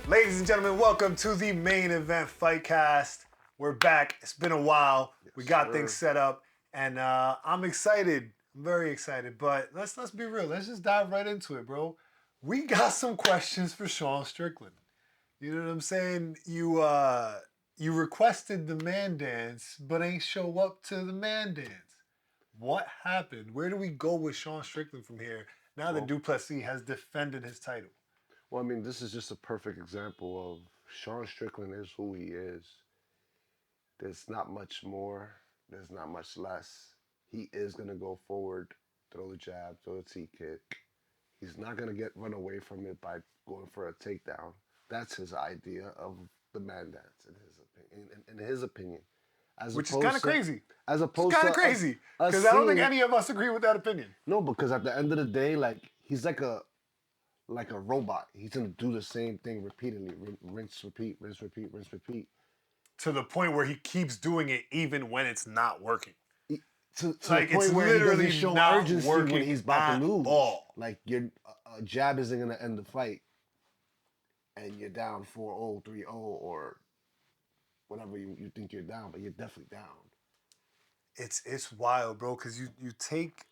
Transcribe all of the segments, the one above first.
Ladies and gentlemen, welcome to the main event Fightcast. We're back. It's been a while. We got things set up, and I'm excited. I'm very excited. But let's be real. Let's just dive right into it, bro. We got some questions for Sean Strickland. You know what I'm saying? You requested the man dance, but ain't show up to the man dance. What happened? Where do we go with Sean Strickland from here now that du Plessis has defended his title? Well, I mean, this is just a perfect example of Sean Strickland is who he is. There's not much more. There's not much less. He is going to go forward, throw the jab, throw the T-kick. He's not going to get run away from it by going for a takedown. That's his idea of the man dance, in his opinion. Which is kind of crazy. As opposed it's to kind of crazy because I don't think any of us agree with that opinion. No, because at the end of the day, like he's like a robot. He's gonna do the same thing repeatedly, rinse, repeat, rinse, repeat, rinse, repeat, to the point where he keeps doing it even when it's not working. To like the point it's where he literally doesn't show not urgency working when he's about to lose. All. Like your jab isn't gonna end the fight, and you're down 4-0, 3-0, or whatever you think you're down, but you're definitely down. It's wild, bro, because you take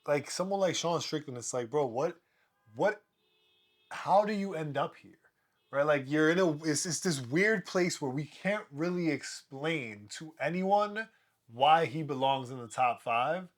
like someone like Sean Strickland, it's like, bro, what how do you end up here? Right? Like you're in it's this weird place where we can't really explain to anyone why he belongs in the top 5.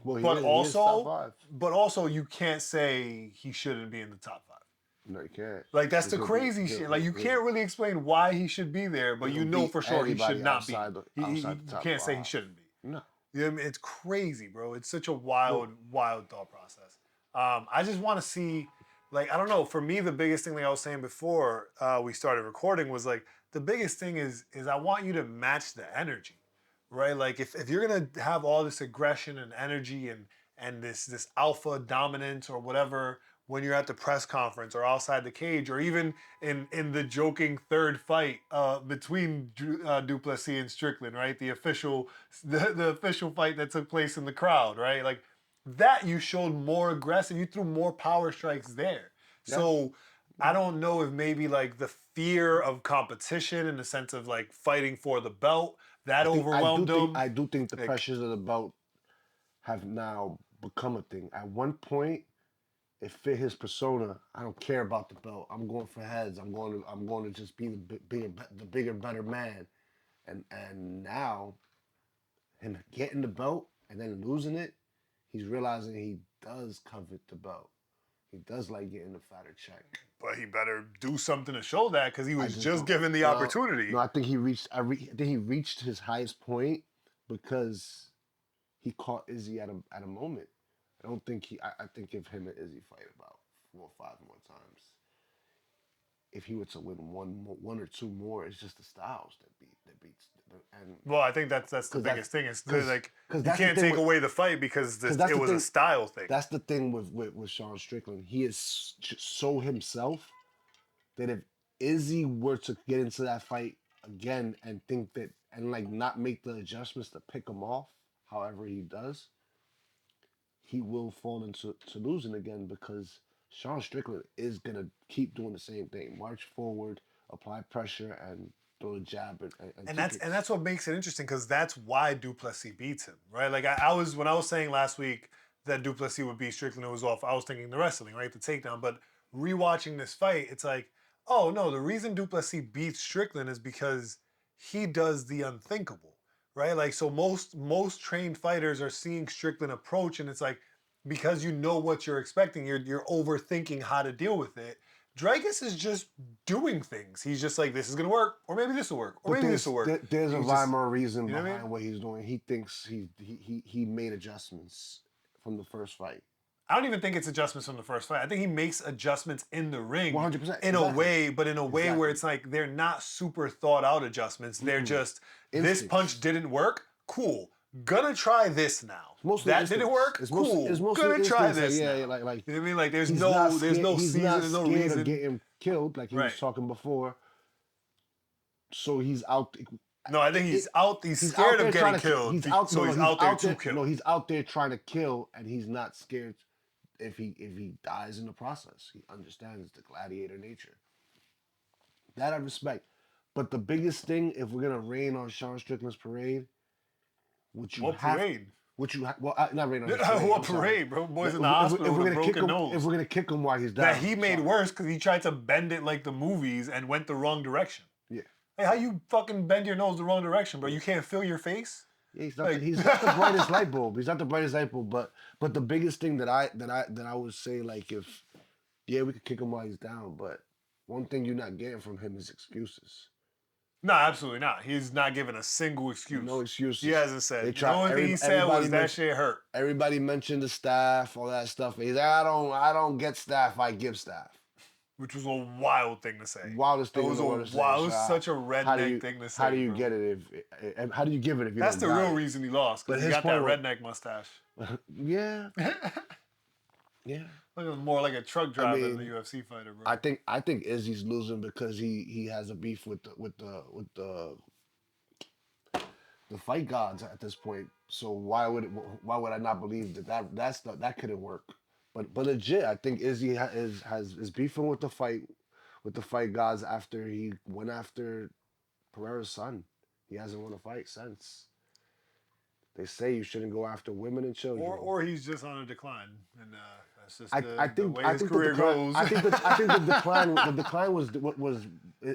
Well, but he is top 5. But also you can't say he shouldn't be in the top 5. No, you can't. Like that's the crazy shit. Like you can't really explain why he should be there, but you know for sure he should not be. You can't say he shouldn't be. No. You know what I mean? It's crazy, bro. It's such a wild thought process. I just want to see, like, I don't know. For me, the biggest thing, like I was saying before we started recording, was like the biggest thing is I want you to match the energy, right? Like if you're gonna have all this aggression and energy and this alpha dominance or whatever when you're at the press conference or outside the cage or even in the joking third fight between du Plessis and Strickland, right? The official fight that took place in the crowd, right? Like that you showed more aggressive. You threw more power strikes there. Yeah. So I don't know if maybe like the fear of competition in the sense of like fighting for the belt, that overwhelmed him. I do think the pressures of the belt have now become a thing. At one point, it fit his persona. I don't care about the belt. I'm going for heads. I'm going to just be the bigger, better man. And now, him getting the belt and then losing it, he's realizing he does covet the belt. He does like getting the fatter check. But he better do something to show that because he was just given the opportunity. No, I think he reached. I think he reached his highest point because he caught Izzy at a moment. I don't think I think if him and Izzy fight about 4 or 5 more times, if he were to win one or two more, it's just the styles that beats. And well, I think that's the biggest thing. It's like you can't take away the fight because it was a style thing. That's the thing with Sean Strickland. He is so himself that if Izzy were to get into that fight again and think that and like not make the adjustments to pick him off, however he does, he will fall into losing again because Sean Strickland is gonna keep doing the same thing: march forward, apply pressure, and throw a jab. And that's what makes it interesting because that's why du Plessis beats him, right? Like when I was saying last week that du Plessis would beat Strickland, it was off. I was thinking the wrestling, right, the takedown. But rewatching this fight, it's like, oh no, the reason du Plessis beats Strickland is because he does the unthinkable. Right? Like, so most trained fighters are seeing Strickland approach, and it's like, because you know what you're expecting, you're overthinking how to deal with it. Dricus is just doing things. He's just like, this is going to work, or maybe this will work, or maybe this will work. There's a rhyme or a reason behind what he's doing. He thinks he made adjustments from the first fight. I don't even think it's adjustments from the first fight. I think he makes adjustments in the ring 100%, in a way, but in a way where it's like they're not super thought out adjustments. They're just, this punch didn't work, cool. Gonna try this now. That didn't work, cool. Gonna try this now. Yeah, like you know what I mean? Like there's no season, there's no reason of getting killed like he was talking before. So he's out. No, I think he's scared of getting killed. He's out there to kill. No, he's out there trying to kill, and he's not scared if he dies in the process. He understands the gladiator nature. That I respect. But the biggest thing, if we're gonna rain on Sean Strickland's parade, what you What have, parade? not rain on his parade. What I'm sorry. parade, bro? Boy's If, in the if hospital we're with a gonna kick broken him, nose. if we're gonna kick him while he's down, That he made sorry. worse because he tried to bend it like the movies and went the wrong direction. Yeah. Hey, how you fucking bend your nose the wrong direction, bro? You can't feel your face? Yeah, he's not, Like- he's not the brightest light bulb. He's not the brightest light bulb. But the biggest thing that I would say, like, if we could kick him while he's down, but one thing you're not getting from him is excuses. No, absolutely not. He's not giving a single excuse. No excuses. He hasn't said. They The try- only thing he said everybody was that mentioned- shit hurt. Everybody mentioned the staff, all that stuff. He's like, I don't get staff. I give staff. Which was a wild thing to say. Wildest thing It in was the world to say. wild. It was So such a how do redneck you- thing to say. How do you bro. get it if how do you give it if you That's the don't got real it? reason he lost. But Because he his got that point redneck mustache. Yeah. Yeah. Look, more like a truck driver than a mean, UFC fighter, bro. I think Izzy's losing because he has a beef with the fight gods at this point. So why would I not believe that couldn't work? But legit, I think Izzy is beefing with the fight gods after he went after Pereira's son. He hasn't won a fight since. They say you shouldn't go after women and children. Or he's just on a decline, and that's just I the think way I his think career the decline, goes. I think the decline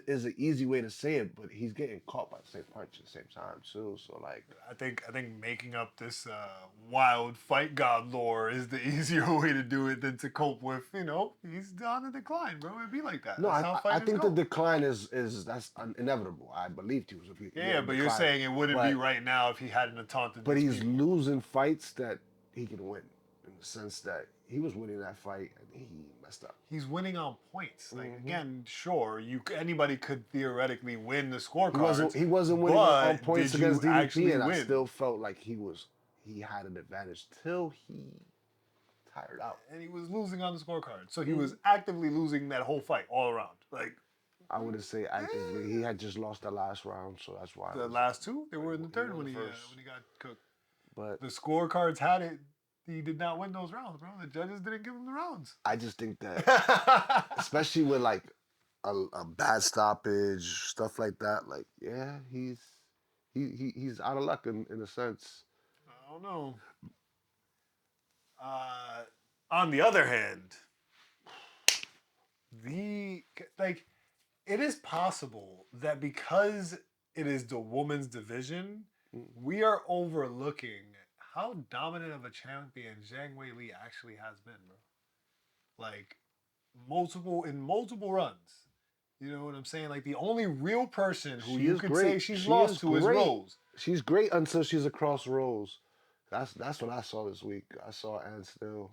is an easy way to say it, but he's getting caught by the same punch at the same time too. So like, I think making up this wild fight god lore is the easier way to do it than to cope with. He's on a decline, bro. It'd be like that. no, That's how I fighters think go. the decline is that's inevitable. I believed he was. Yeah, but you're saying it wouldn't be right now if he hadn't taunted. But these he's people. losing fights that he can win, in the sense that he was winning that fight and he messed up. He's winning on points. Like again, sure, anybody could theoretically win the scorecard. He wasn't winning but on points did you against actually DDP, and I win? still felt like he had an advantage till he tired out. And he was losing on the scorecard, so he was actively losing that whole fight all around. Like I wouldn't say actively. He had just lost the last round, so that's why. the last two, they were in the third won when the he first. got cooked. But The scorecards had it. He did not win those rounds, bro. The judges didn't give him the rounds. I just think that, especially with like a bad stoppage, stuff like that, like he's out of luck in a sense. I don't know. On the other hand, it is possible that because it is the women's division, we are overlooking how dominant of a champion Zhang Weili actually has been, bro. Like in multiple runs. You know what I'm saying? Like the only real person who She you is could great. say she's She lost is to is great. Rose. She's great until she's across Rose. That's what I saw this week. I saw Ann Still,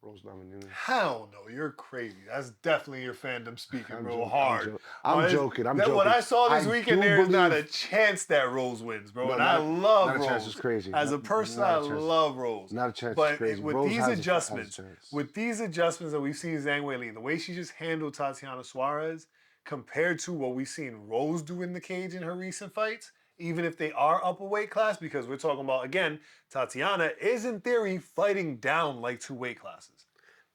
Rose Namajunas. Hell no, you're crazy. That's definitely your fandom speaking I'm real joking, hard. I'm joking. What I saw this I weekend, do there's not a believe- chance that Rose wins, bro. No, and not- I love not a Rose. chance is crazy. As a Not- person, not I a chance. love Rose. Not a chance But is crazy. with Rose these has a adjustments, chance. that we've seen Zhang Weili, the way she just handled Tatiana Suarez, compared to what we've seen Rose do in the cage in her recent fights, even if they are up a weight class, because we're talking about, again, Tatiana is in theory fighting down like 2 weight classes.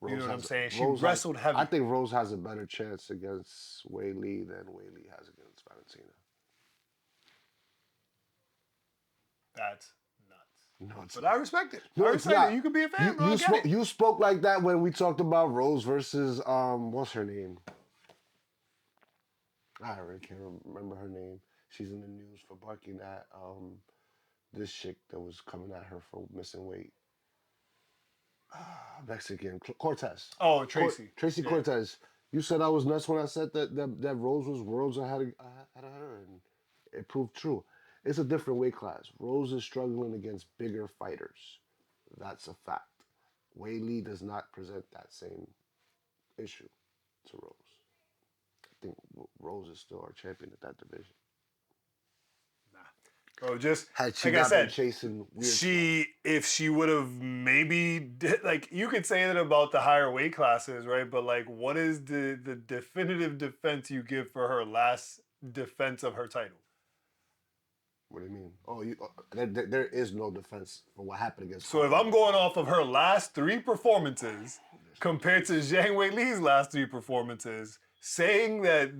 You know what I'm saying? She wrestled heavy. I think Rose has a better chance against Weili than Weili has against Valentina. That's nuts. No, it's But not. I respect it. No, I it's respect not. it. You could be a fan, bro. I You, get it. you spoke like that when we talked about Rose versus what's her name? I really can't remember her name. She's in the news for barking at this chick that was coming at her for missing weight. Mexican Cortez. Oh, Tracy. Tracy Yeah. Cortez. You said I was nuts when I said that Rose was worlds ahead of her, and it proved true. It's a different weight class. Rose is struggling against bigger fighters. That's a fact. Weili does not present that same issue to Rose. I think Rose is still our champion at that division. Bro, just Had she like I not been said, chasing weird if she would have maybe like you could say that about the higher weight classes, right? But like, what is the definitive defense you give for her last defense of her title? What do you mean? Oh, there is no defense for what happened against. So if I'm going off of her last 3 performances compared to Zhang Weili's last 3 performances, saying that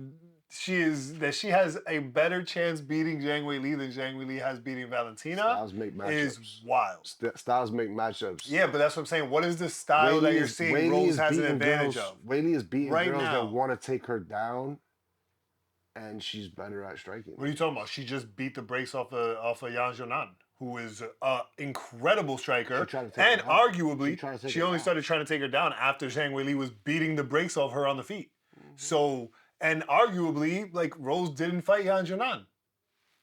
she has a better chance beating Zhang Weili than Zhang Weili has beating Valentina Styles make is matchups. wild. Styles make matchups. Yeah, but that's what I'm saying. What is the style that you're seeing Rose has an advantage of? Weili is beating right girls now? that want to take her down, and she's better at striking. What are you talking about? She just beat the brakes off of Yang Zhonan, who is an incredible striker, and arguably she only started trying to take her down after Zhang Weili was beating the brakes off her on the feet. Mm-hmm. So, and arguably, like Rose didn't fight Yang Zhonan.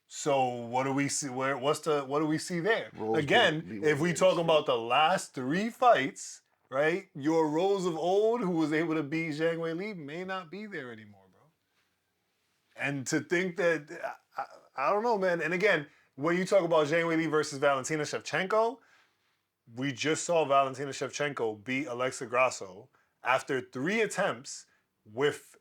So what do we see? What do we see there? Rose again, if we talk about the last 3 fights, right? Your Rose of old, who was able to beat Zhang Weili, may not be there anymore, bro. And to think that, I don't know, man. And again, when you talk about Zhang Weili versus Valentina Shevchenko, we just saw Valentina Shevchenko beat Alexa Grasso after 3 attempts with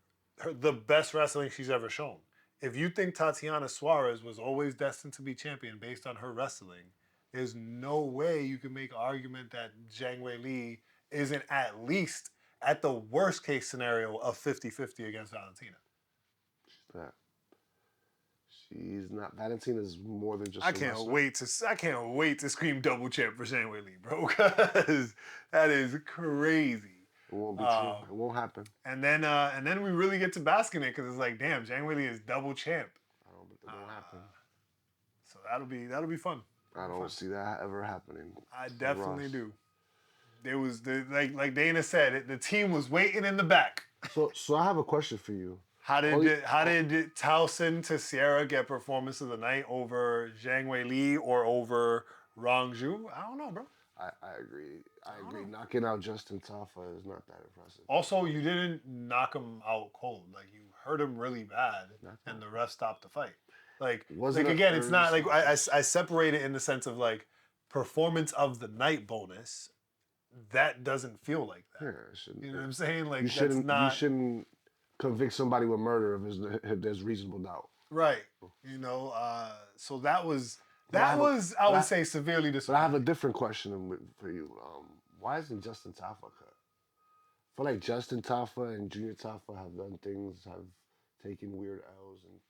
the best wrestling she's ever shown. If you think Tatiana Suarez was always destined to be champion based on her wrestling, there's no way you can make an argument that Zhang Weili isn't at least, at the worst case scenario, of 50-50 against Valentina. She's not. Valentina's more than just. I can't wait to scream double champ for Zhang Weili, bro, because that is crazy. It won't be true. It won't happen. And then we really get to bask in it because it's like, damn, Zhang Weili is double champ. I don't think it won't happen. So that'll be fun. I don't see that ever happening. I definitely do. There was like Dana said, the team was waiting in the back. So I have a question for you. How did Tallison Teixeira get performance of the night over Zhang Weili or over Rong Zhu? I don't know, bro. I agree. I agree. Knocking out Justin Tafa is not that impressive. Also, you didn't knock him out cold. Like, you hurt him really bad, and the ref stopped the fight. Again, it's not like I separate it in the sense of like performance of the night bonus. That doesn't feel like that. Yeah, it shouldn't. You know what I'm saying? Like, you shouldn't convict somebody with murder if there's reasonable doubt. Right. So that was. I would say, severely disappointing. But I have a different question for you. Why isn't Justin Tafa cut? I feel like Justin Tafa and Junior Tafa have done things, have taken weird L's, and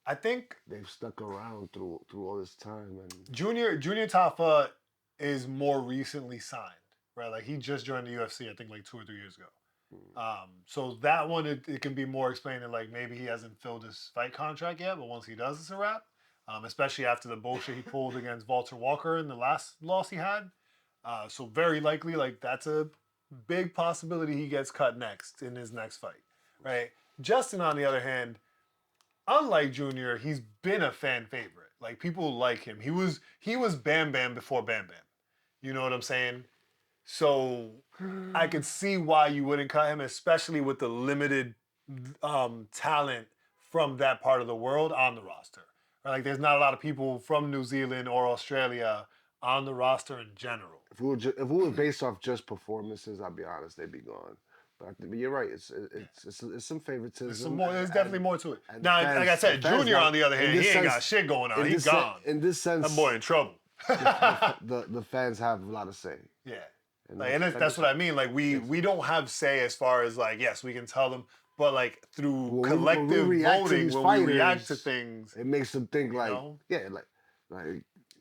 I think they've stuck around through all this time. And Junior Tafa is more recently signed, right? Like, he just joined the UFC, I think, like 2 or 3 years ago. So that one, it can be more explained that, like, maybe he hasn't filled his fight contract yet, but once he does, it's a wrap. Especially after the bullshit he pulled against Walter Walker in the last loss he had. So very likely, like, that's a big possibility he gets cut next in his next fight, right? Justin, on the other hand, unlike Junior, he's been a fan favorite. Like, people like him. He was Bam Bam before Bam Bam. You know what I'm saying? So I could see why you wouldn't cut him, especially with the limited talent from that part of the world on the roster. Like, there's not a lot of people from New Zealand or Australia on the roster in general. If we were based off just performances, I'll be honest, they'd be gone. But you're right. It's some favoritism. There's definitely more to it. Now, like I said, Junior, on the other hand, he ain't got shit going on. He's gone. In this sense, that boy in trouble. the fans have a lot to say. Yeah. And that's what I mean. Like, we don't have say as far as, like, yes, we can tell them. But, like, through collective voting, when we react to things, it makes them think, like,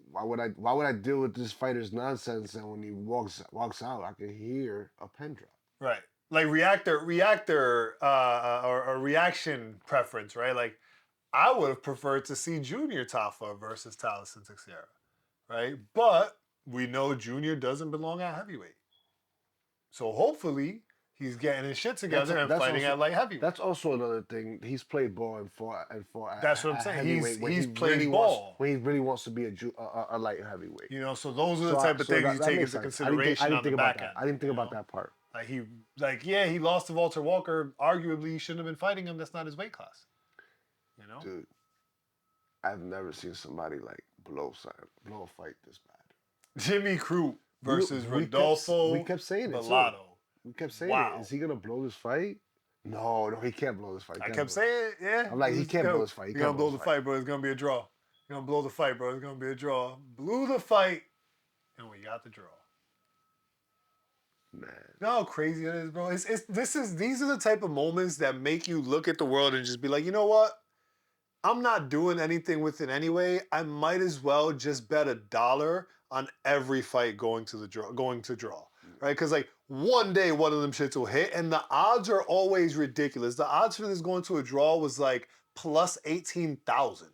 why would I deal with this fighter's nonsense? And when he walks out, I can hear a pen drop. Right, like reactor or reaction preference, right? Like, I would have preferred to see Junior Tafa versus Tallison Teixeira, right? But we know Junior doesn't belong at heavyweight, so hopefully he's getting his shit together and fighting at light heavyweight. That's also another thing. He's played ball and fought at That's what I'm saying. He's played really ball. When he really wants to be a light heavyweight. So those are the type of things you take into consideration on the back end. I didn't think about that part. He lost to Walter Walker. Arguably, he shouldn't have been fighting him. That's not his weight class. Dude, I've never seen somebody like blow a fight this bad. Jimmy Crute versus Rodolfo. We kept saying Bellato. We kept saying it. Is he gonna blow this fight? No, he can't blow this fight. I kept saying it, yeah. I'm like, he can't blow this fight. He's gonna blow the fight, bro. It's gonna be a draw. He's gonna blow the fight, bro. It's gonna be a draw. Blew the fight, and we got the draw. Man. You know how crazy it is, bro? These are the type of moments that make you look at the world and just be like, you know what? I'm not doing anything with it anyway. I might as well just bet $1 on every fight going to draw. Right? Because like one day one of them shits will hit, and the odds are always ridiculous. The odds for this going to a draw was like plus 18,000.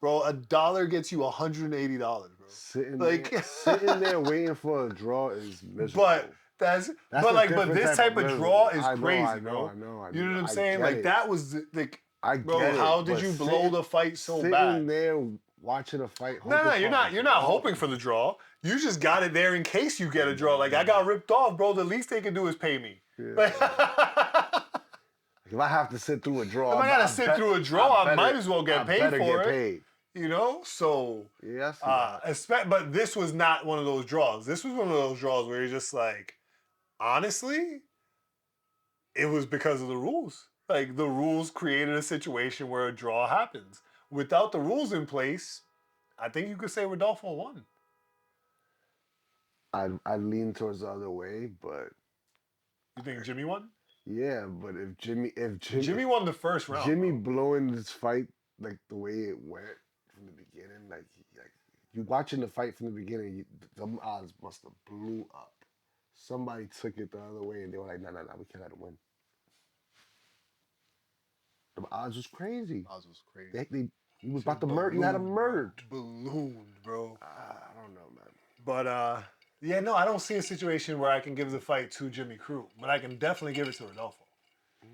Bro, $1 gets you $180, bro. Sitting there waiting for a draw is miserable. But but this type of draw is crazy, bro. I know. You know what I'm saying? Like that was like, I get bro. it, How did you blow the fight so bad? Sitting there watching a fight. No, you're not. You're not hoping for the draw. You just got it there in case you get a draw. Like I got ripped off, bro. The least they can do is pay me. Yeah. If I have to sit through a draw, if I gotta sit through a draw, I might as well get paid for it. You know, so yeah. But this was not one of those draws. This was one of those draws where you're just like, honestly, it was because of the rules. Like the rules created a situation where a draw happens. Without the rules in place, I think you could say Rodolfo won. I lean towards the other way, but you think Jimmy won? Yeah, but if Jimmy won the first round, Jimmy blowing this fight like the way it went from the beginning, like you watching the fight from the beginning, the odds must have blew up. Somebody took it the other way, and they were like, "No, we can't let him win." The odds was crazy. He was about to murder. You had him murdered. Ballooned, bro. I don't know, man. But yeah, no, I don't see a situation where I can give the fight to Jimmy Crute, but I can definitely give it to Rodolfo.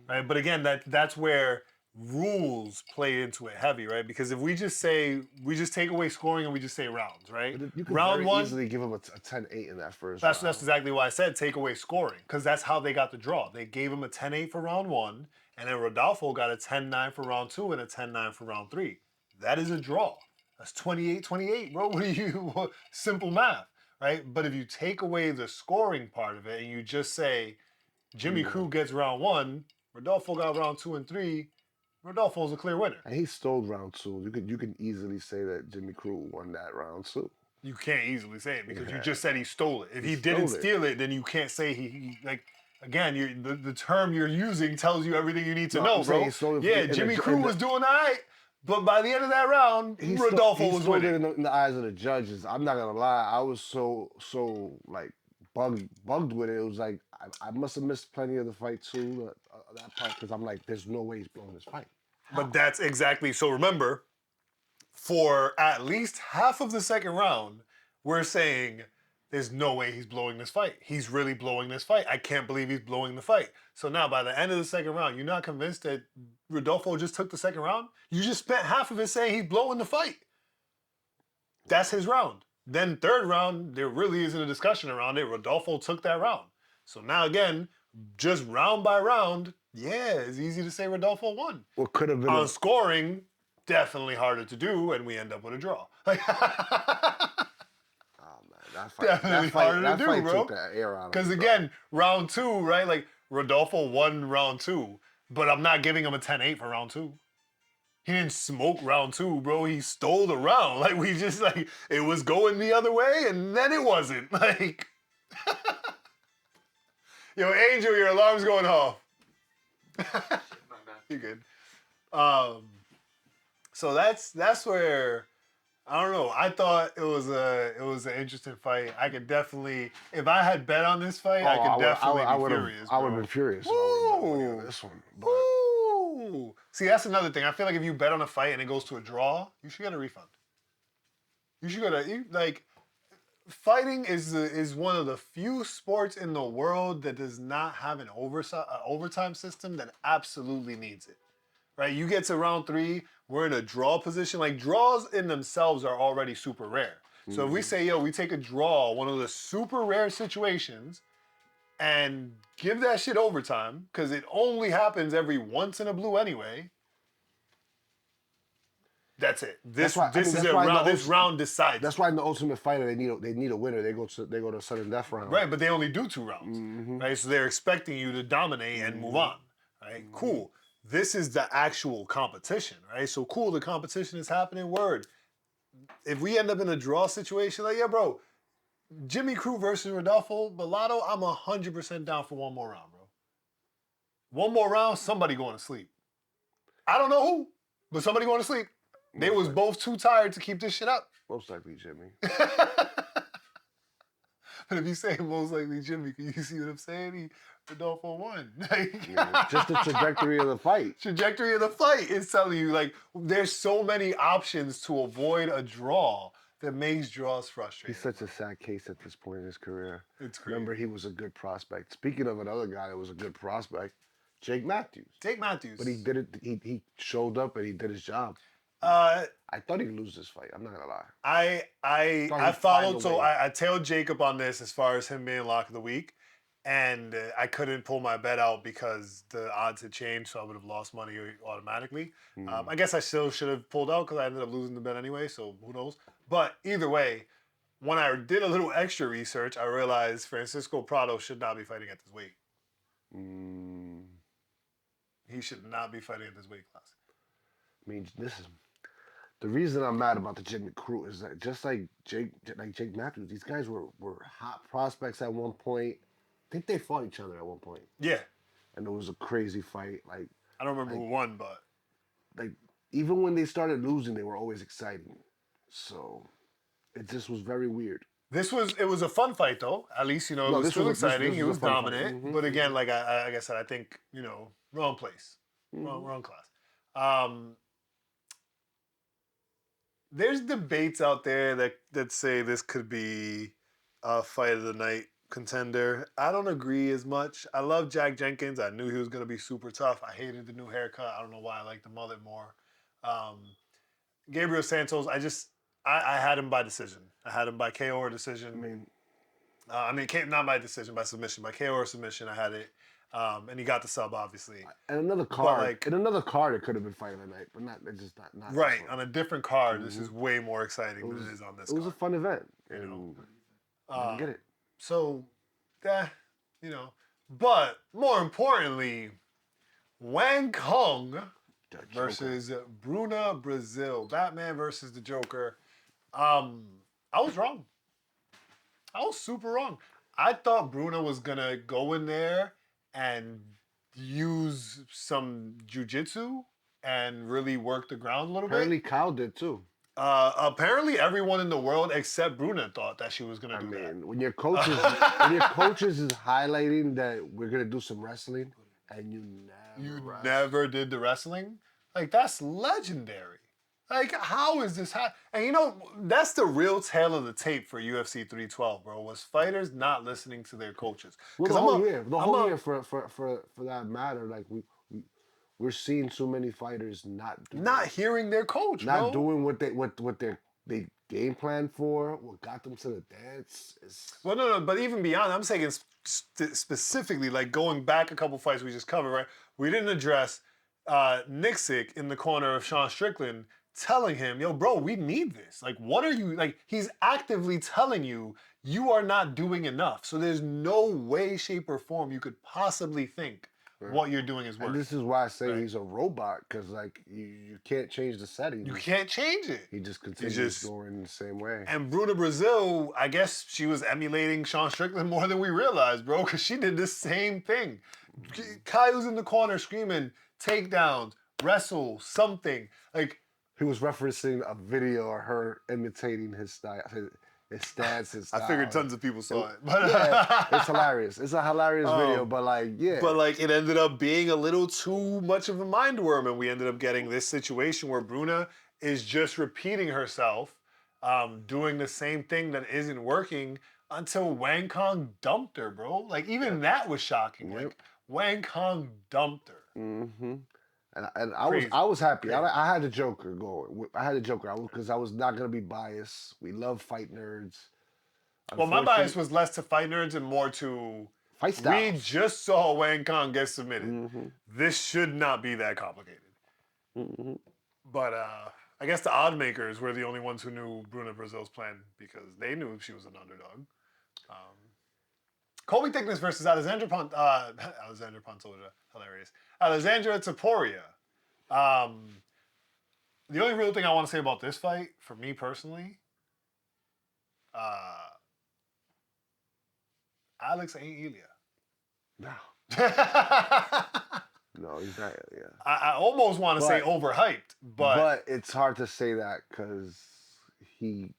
Right? But again, that's where rules play into it heavy, right? Because if we just take away scoring and we just say rounds, right? But you could round very one, easily give him a 10-8 in that first round. round. That's exactly why I said take away scoring, because that's how they got the draw. They gave him a 10-8 for round one, and then Rodolfo got a 10-9 for round two and a 10-9 for round three. That is a draw. That's 28-28, bro. Simple math, right? But if you take away the scoring part of it and you just say Jimmy Crute gets round one, Rodolfo got round two and three, Rodolfo's a clear winner. And he stole round two. You can easily say that Jimmy Crute won that round too. You can't easily say it because you just said he stole it. If he didn't steal it, then you can't say he like. Again, the term you're using tells you everything you need to know, bro. Yeah, Jimmy Crute was doing all right, but by the end of that round, Rodolfo was winning. In the eyes of the judges. I'm not gonna lie, I was so like bugged with it. It was like I must have missed plenty of the fight too, that part, because I'm like, there's no way he's blowing this fight. But that's exactly, so remember, for at least half of the second round, we're saying there's no way he's blowing this fight. He's really blowing this fight. I can't believe he's blowing the fight. So now by the end of the second round, you're not convinced that Rodolfo just took the second round? You just spent half of it saying he's blowing the fight. That's his round. Then third round, there really isn't a discussion around it. Rodolfo took that round. So now again, just round by round, yeah, it's easy to say Rodolfo won. What could have been on scoring, definitely harder to do, and we end up with a draw. That fight took the air out of it. Because again, round two, right? Like Rodolfo won round two, but I'm not giving him a 10-8 for round two. He didn't smoke round two, bro. He stole the round. Like we just like it was going the other way, and then it wasn't. Like, yo, Angel, your alarm's going off. You're good. So that's where. I don't know. I thought it was an interesting fight. I could definitely, if I had bet on this fight, I could definitely be furious. I would have been furious. Woo! This one. But... Woo! See, that's another thing. I feel like if you bet on a fight and it goes to a draw, you should get a refund. You should like. Fighting is one of the few sports in the world that does not have an overtime system that absolutely needs it. Right? You get to round three, we're in a draw position. Like, draws in themselves are already super rare. So if we say, yo, we take a draw, one of the super rare situations, and give that shit overtime, because it only happens every once in a blue anyway, that's it. This round decides. That's why in the Ultimate Fighter, they need a winner. They go to sudden death round. Right, but they only do 2 rounds. Right? So they're expecting you to dominate and move on. Right? Cool. This is the actual competition, right? So cool, the competition is happening. Word. If we end up in a draw situation, like, yeah, bro, Jimmy Crute versus Rodolfo, Bellato, I'm 100% down for one more round, bro. One more round, somebody going to sleep. I don't know who, but somebody going to sleep. They was both too tired to keep this shit up. Most likely Jimmy. But if you say most likely Jimmy, can you see what I'm saying? Rodolfo won. Just the trajectory of the fight. Trajectory of the fight is telling you, like, there's so many options to avoid a draw that makes draws frustrating. He's such a sad case at this point in his career. It's crazy. Remember, he was a good prospect. Speaking of another guy that was a good prospect, Jake Matthews. Jake Matthews. But he did it. He showed up and he did his job. I thought he'd lose this fight. I'm not gonna lie. I followed, so I tailed Jacob on this as far as him being lock of the week, and I couldn't pull my bet out because the odds had changed, so I would have lost money automatically. I guess I still should have pulled out because I ended up losing the bet anyway, so who knows. But either way, when I did a little extra research, I realized Francisco Prado should not be fighting at this weight. He should not be fighting at this weight class. I mean, this is the reason I'm mad about the Jimmy Crute is that just like Jake Matthews, these guys were hot prospects at one point. I think they fought each other at one point. Yeah. And it was a crazy fight. Like I don't remember who won, but like even when they started losing, they were always exciting. So it just was very weird. It was a fun fight though. At least, it was still exciting. He was dominant. Mm-hmm. But again, like I said, I think, wrong place. Wrong class. There's debates out there that say this could be a fight of the night contender. I don't agree as much. I love Jack Jenkins. I knew he was going to be super tough. I hated the new haircut. I don't know why I like the mullet more. Gabriel Santos, I had him by decision. I had him by KO or decision. Not by decision, by submission. By KO or submission, I had it. And he got the sub, obviously. And another card, it could have been fight of the night, but not right, on a different card. This is way more exciting than it is on this. It was a fun event. I get it. So, but more importantly, Wang Kong versus Bruna Brazil, Batman versus the Joker. I was wrong. I was super wrong. I thought Bruna was gonna go in there and use some jiu-jitsu and really work the ground a little bit. Apparently Kyle did too. Apparently everyone in the world except Bruna thought that she was gonna do that. When your coaches is highlighting that we're gonna do some wrestling and you never did the wrestling, like that's legendary. Like, how is this And that's the real tale of the tape for UFC 312, bro, was fighters not listening to their coaches. Well, the whole year for that matter, like we're seeing so many fighters not hearing their coach, not doing what they game plan for, what got them to the dance. Well, no, but even beyond, I'm saying specifically, like going back a couple fights we just covered, right? We didn't address Nixick in the corner of Sean Strickland telling him, yo, bro, we need this. Like, what are you, like, he's actively telling you, you are not doing enough. So there's no way, shape, or form you could possibly think what you're doing is working. And this is why I say he's a robot, because, like, you can't change the setting. You can't change it. He just continues going the same way. And Bruna Brazil, I guess she was emulating Sean Strickland more than we realized, bro, because she did the same thing. Kai was in the corner screaming, takedowns, wrestle, something. Like, he was referencing a video of her imitating his style, his stance, his style. I figured tons of people saw it. But it's hilarious. It's a hilarious video, but But it ended up being a little too much of a mind worm, and we ended up getting this situation where Bruna is just repeating herself, doing the same thing that isn't working until Wang Kong dumped her, bro. Like, even that was shocking. Yep. Like, Wang Kong dumped her. Mm-hmm. And I was happy. I had the Joker going. I had the Joker because I was not gonna be biased. We love fight nerds. Well, my bias was less to fight nerds and more to fight styles. We just saw Wang Kong get submitted. Mm-hmm. This should not be that complicated. Mm-hmm. But I guess the odd makers were the only ones who knew Bruna Brazil's plan because they knew she was an underdog. Colby Thickness versus Alexandra Pantoja. Hilarious. Alexandra Topuria. The only real thing I want to say about this fight, for me personally, Alex ain't Ilya. No. I No, he's not. Yeah. almost want to say But- overhyped, But it's hard to say that because he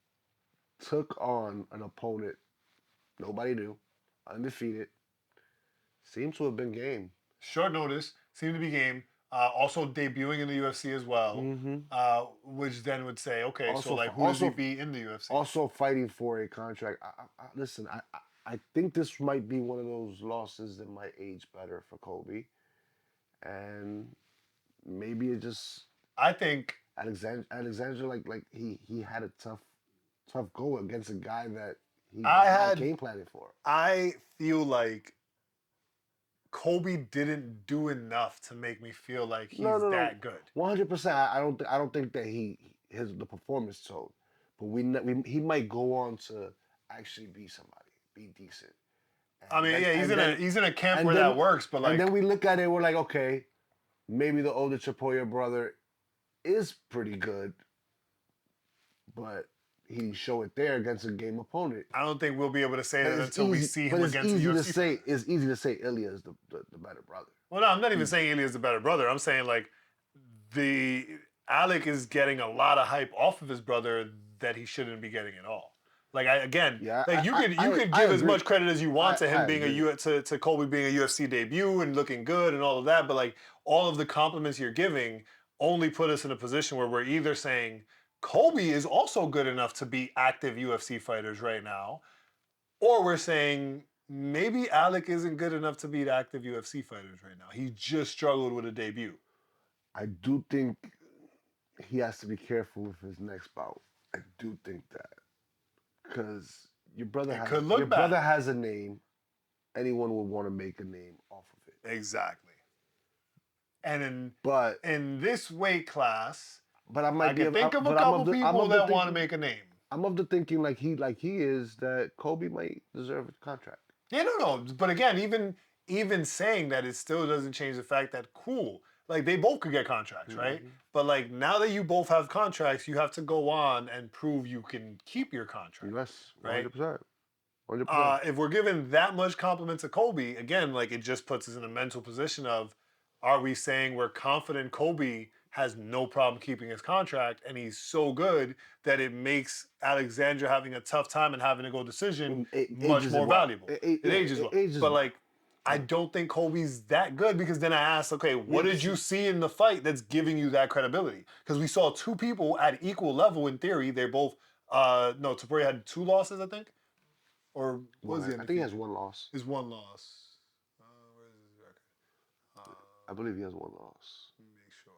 took on an opponent nobody knew, undefeated. Seems to have been game. short notice, seemed to be game. Also debuting in the UFC as well, which then would say, okay, Also so like fi- who does he also- beat in the UFC? Also fighting for a contract. Listen, I think this might be one of those losses that might age better for Kobe. And maybe it just I think Alexander like he had a tough go against a guy that he I was not had- game planning for. I feel like Kobe didn't do enough to make me feel like he's No. that good. 100%. I don't think that the performance told, but he might go on to actually be somebody, be decent. I mean, yeah, he's in a camp and where then- that works, but like and then we look at it, we're like, okay, maybe the older Chapoya brother is pretty good, but he didn't show it there against a game opponent. I don't think we'll be able to say But that it's until we easy- see but him it's against the easy to UFC. say. It's easy to say Ilya is the better brother. Well, no, I'm not even saying Ilya's the better brother. I'm saying like the Alec is getting a lot of hype off of his brother that he shouldn't be getting at all. Like Yeah, you I could give as agree. much credit as you want to him I being agree. to Colby being a UFC debut and looking good and all of that, but like all of the compliments you're giving only put us in a position where we're either saying Colby is also good enough to be active UFC fighters right now, or we're saying maybe Alec isn't good enough to beat active UFC fighters right now. He just struggled with a debut. I do think he has to be careful with his next bout. I do think that because your brother bad. has a name. Anyone would want to make a name off of it. Exactly. And But in this weight class, I might I can think of a couple people that want to make a name. I'm of the thinking like he is that Kobe might deserve a contract. Yeah, no. But again, even saying that, it still doesn't change the fact that cool. Like they both could get contracts, right? But like now that you both have contracts, you have to go on and prove you can keep your contract. Yes, Right. 100%. 100%. If we're giving that much compliment to Kobe, again, like it just puts us in a mental position of, are we saying we're confident Kobe has no problem keeping his contract and he's so good that it makes Alexander having a tough time and having to go decision much ages more well. valuable. It ages well. But like, I don't think Kobe's that good because then I asked, okay, what did you see in the fight that's giving you that credibility? Because we saw two people at equal level in theory. They're both, Topuria had 2 losses, I think. Or what was he? I think he has one loss. His 1 loss. Where is his record? I believe he has one loss. Let me make sure.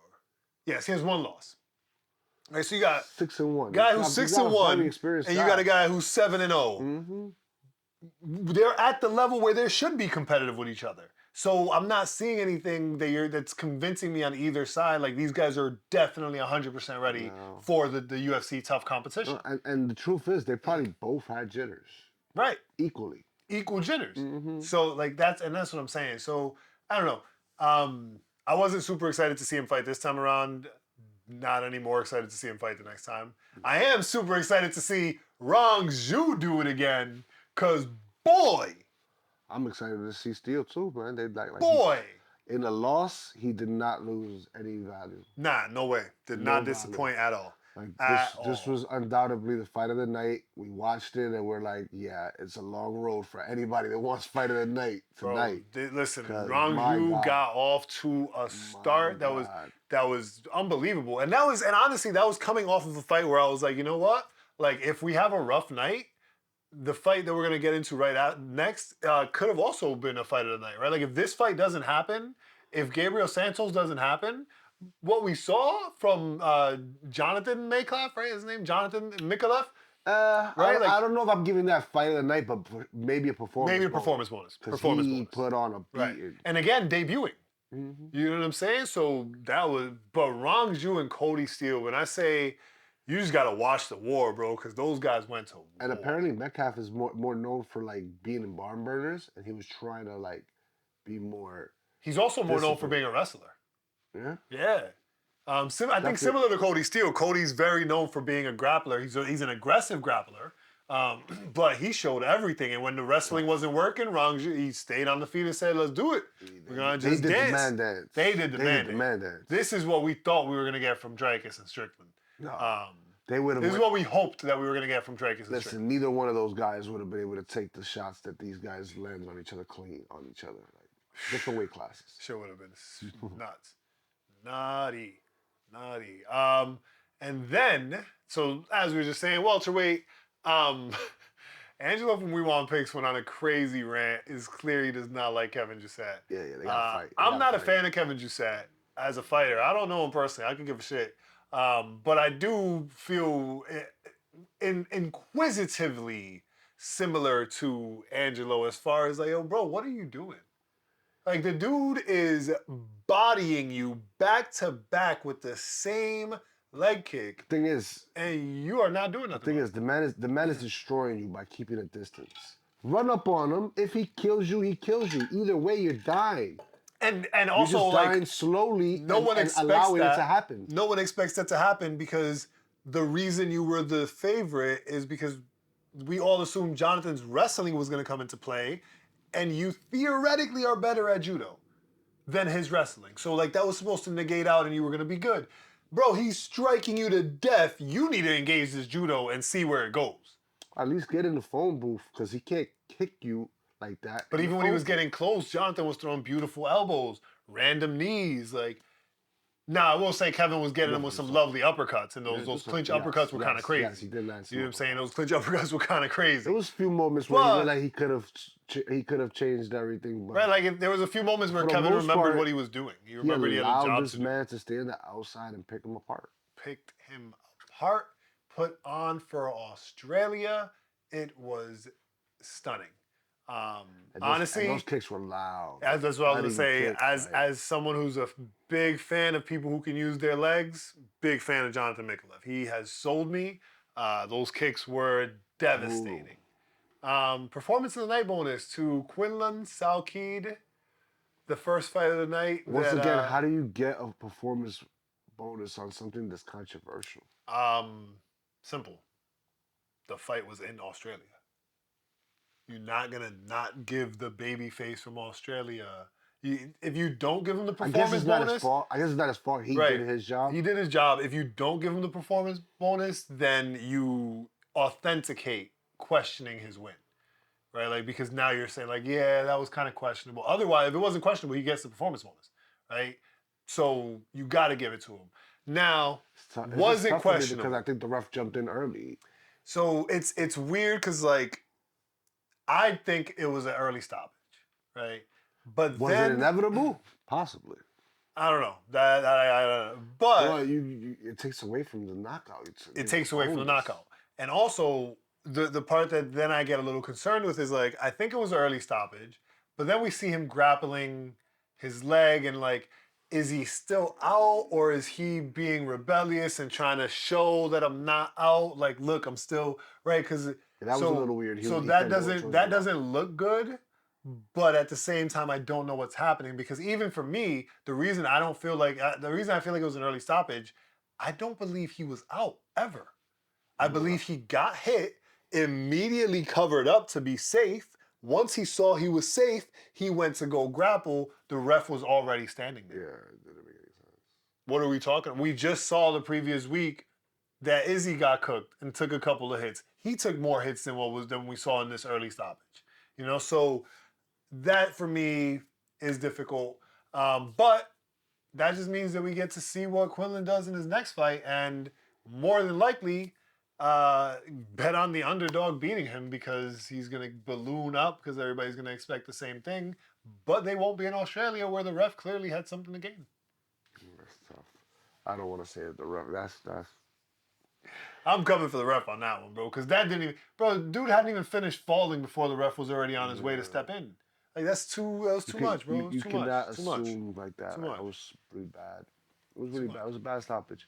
Yes, he has 1 loss. All right, so you got 6-1. guy who's 6-1, and you got a guy who's 7-0. Mm-hmm. They're at the level where they should be competitive with each other. So I'm not seeing anything that's convincing me on either side. Like these guys are definitely 100% ready for the UFC tough competition. And the truth is, they probably both had jitters. Right. Equally. Equal jitters. Mm-hmm. So like that's what I'm saying. So I don't know. I wasn't super excited to see him fight this time around. Not any more excited to see him fight the next time. I am super excited to see Rong Zhu do it again. Cause boy, I'm excited to see Steele too, man. They like boy. In a loss, he did not lose any value. Nah, no way. Did not disappoint at all. Like this all. was undoubtedly the fight of the night. We watched it and we're like, yeah, it's a long road for anybody that wants fight of the night tonight. Bro, listen, 'Cause Rong my Zhu God. got off to a start God. that was unbelievable. And honestly, that was coming off of a fight where I was like, you know what? Like if we have a rough night, the fight that we're gonna get into next could have also been a fight of the night, right? Like if this fight doesn't happen, if Gabriel Santos doesn't happen, what we saw from Jonathan Mayclef, right? His name Jonathan Mikalev, right? I don't know if I'm giving that fight of the night, but maybe a performance. Maybe a performance bonus. Because Performance he bonus. put on a Right. beating. And again, debuting. Mm-hmm. You know what I'm saying? So but Rong Zhu and Cody Steele, when I say you just gotta watch the war, bro, because those guys went to war. And apparently Metcalf is more known for like being in barn burners, and he was trying to like be more. He's also more known for disciplined. being a wrestler. Yeah. Yeah. I think similar to Cody Steele, Cody's very known for being a grappler. He's an aggressive grappler. But he showed everything, and when the wrestling wasn't working, he stayed on the feet and said, "Let's do it. We're gonna just They did dance." the man dance. They did the man the dance. man dance. This is what we thought we were gonna get from Dricus and Strickland. No. They would have. This is what we hoped that we were gonna get from Dricus and Strickland. Listen, neither one of those guys would have been able to take the shots that these guys land on each other clean on each other. Like different weight classes. Sure would have been nuts. Naughty. And then, so as we were just saying, welterweight, Angelo from We Want Picks went on a crazy rant. It's clear he does not like Kevin Jusset. Yeah, they got to fight. I'm not a fan of Kevin Jusset as a fighter. I don't know him personally. I could give a shit. But I do feel inquisitively similar to Angelo as far as like, yo, bro, what are you doing? Like, the dude is bodying you back to back with the same leg kick. Thing is, and you are not doing nothing. The thing is, the man is destroying you by keeping a distance. Run up on him. If he kills you, he kills you. Either way, you're dying. And you're also, just dying slowly. No one expects allowing that it to happen. No one expects that to happen because the reason you were the favorite is because we all assumed Jonathan's wrestling was going to come into play, and you theoretically are better at judo than his wrestling. So, like, that was supposed to negate out and you were going to be good. Bro, he's striking you to death. You need to engage this judo and see where it goes. At least get in the phone booth because he can't kick you like that. But even when he was getting close, Jonathan was throwing beautiful elbows, random knees. Like, I will say Kevin was getting him with some lovely uppercuts, and those clinch uppercuts were kind of crazy. Yes, he did land. You know what I'm saying? Those clinch uppercuts were kind of crazy. There was a few moments where he looked like he could have changed everything. But right, like there was a few moments where Kevin remembered what he was doing. He remembered he had a job to do. allowed this man to stay on the outside and pick him apart. Picked him apart, put on for Australia. It was stunning. Honestly, those kicks were loud. That's what I was gonna say. As someone who's a big fan of people who can use their legs, big fan of Jonathan Mikulev. He has sold me. Those kicks were devastating. Performance of the night bonus to Quinlan Salkeed, the first fight of the night. Once again, how do you get a performance bonus on something that's controversial? Simple. The fight was in Australia. You're not gonna not give the baby face from Australia. If you don't give him the performance bonus, I guess it's not his fault. He did his job. He did his job. If you don't give him the performance bonus, then you authenticate questioning his win, right? Like, because now you're saying like, yeah, that was kind of questionable. Otherwise, if it wasn't questionable, he gets the performance bonus, right? So you got to give it to him. Now, was it questionable? Because I think the ref jumped in early. So it's weird because like, I think it was an early stoppage, right? But was it inevitable? Possibly. I don't know. I don't know. But well, it takes away from the knockout. It takes away from the knockout. And also, the part that then I get a little concerned with is like, I think it was an early stoppage, but then we see him grappling his leg and like, is he still out or is he being rebellious and trying to show that I'm not out? Like, look, I'm still, right? Because that was a little weird. That doesn't look good, but at the same time, I don't know what's happening because even for me, the reason I feel like it was an early stoppage, I don't believe he was out ever. I believe he got hit, immediately covered up to be safe. Once he saw he was safe, he went to go grapple. The ref was already standing there. Yeah, it didn't make any sense. What are we talking? We just saw the previous week that Izzy got cooked and took a couple of hits. He took more hits than we saw in this early stoppage. You know, so that for me is difficult. But that just means that we get to see what Quinlan does in his next fight, and more than likely, bet on the underdog beating him because he's gonna balloon up because everybody's gonna expect the same thing. But they won't be in Australia where the ref clearly had something to gain. That's tough. I don't want to say it. The ref. That's. I'm coming for the ref on that one, bro, because that didn't even... Bro, dude hadn't even finished falling before the ref was already on his way to step in. Like, that was too much, bro. You cannot assume like that. That was pretty bad. It was really bad. It was a bad stoppage.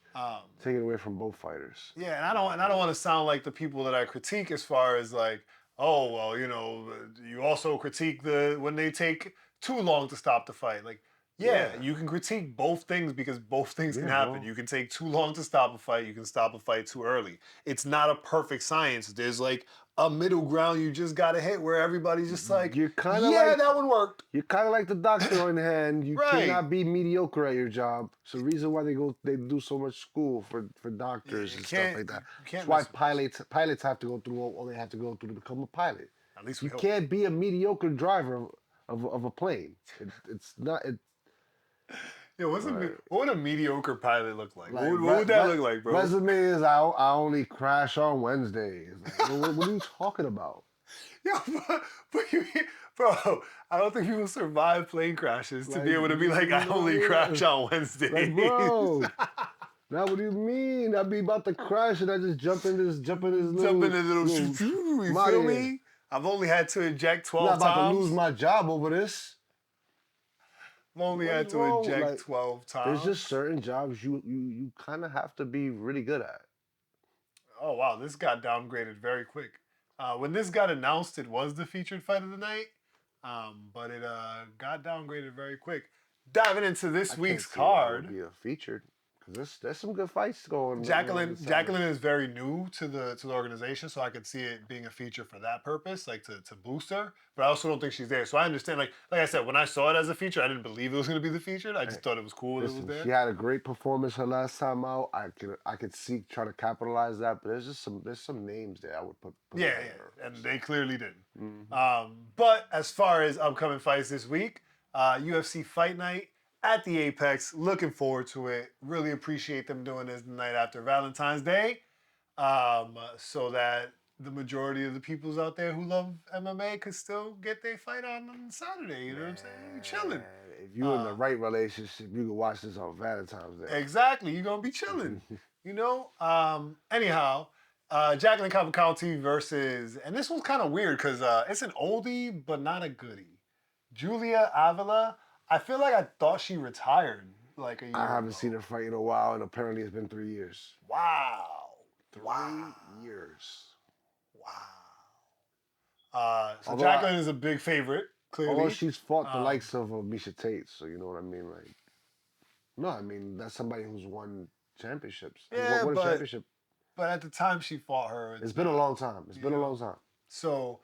Take it away from both fighters. Yeah, and I don't want to sound like the people that I critique as far as like, oh, well, you know, you also critique when they take too long to stop the fight. Like, yeah, you can critique both things because both things can happen. Bro. You can take too long to stop a fight. You can stop a fight too early. It's not a perfect science. There's like a middle ground you just gotta hit where everybody's just like, You're kinda yeah, like- that one worked. You're kind of like the doctor on hand. You Right. cannot be mediocre at your job. It's the reason why they do so much school for doctors you and stuff can't- like that. you can't That's why mess with pilots have to go through all they have to go through to become a pilot. At least we You hope. can't be a mediocre driver of a plane. It's not. Yeah, what would a mediocre pilot look like? Like, What would that look like, bro? Resume is I only crash on Wednesdays. Like, what are you talking about? Yeah, but bro, I don't think people survive plane crashes to be able to be like, I only crash on Wednesdays. Like, bro. Now what do you mean? I'd be about to crash and I just jump in this little. You feel me? I've only had to eject 12 I'm not about times. to lose my job over this. I've only had to wrong? eject Like, 12 times. There's just certain jobs you kind of have to be really good at. Oh, wow. This got downgraded very quick. When this got announced, it was the featured fight of the night, but it got downgraded very quick. Diving into this week's card. Be a featured because there's some good fights going. Jacqueline is very new to the organization, so I could see it being a feature for that purpose, like to boost her. But I also don't think she's there, so I understand. Like I said, when I saw it as a feature, I didn't believe it was going to be the featured. I just thought it was cool that it was there. She had a great performance her last time out. I could see try to capitalize that, but there's some names there I would put Yeah, and they clearly didn't. Mm-hmm. But as far as upcoming fights this week, UFC Fight Night at the Apex. Looking forward to it. Really appreciate them doing this the night after Valentine's Day, so that the majority of the peoples out there who love MMA could still get their fight on Saturday. You know what I'm saying? You're chilling. If you're in the right relationship, you can watch this on Valentine's Day. Exactly. You're going to be chilling. You know? Anyhow, Jacqueline Cavalcanti versus, and this was kind of weird because it's an oldie, but not a goodie. Julia Avila. I feel like I thought she retired like a year I haven't ago. seen her fight in a while, and apparently it's been 3 years. Wow. 3 years. Wow. So Although Jacqueline is a big favorite, clearly. Although she's fought the likes of Misha Tate, so you know what I mean? Like, no, I mean, that's somebody who's won championships. Yeah, won a championship. But at the time she fought her. It's been a long time. It's been a long time. So,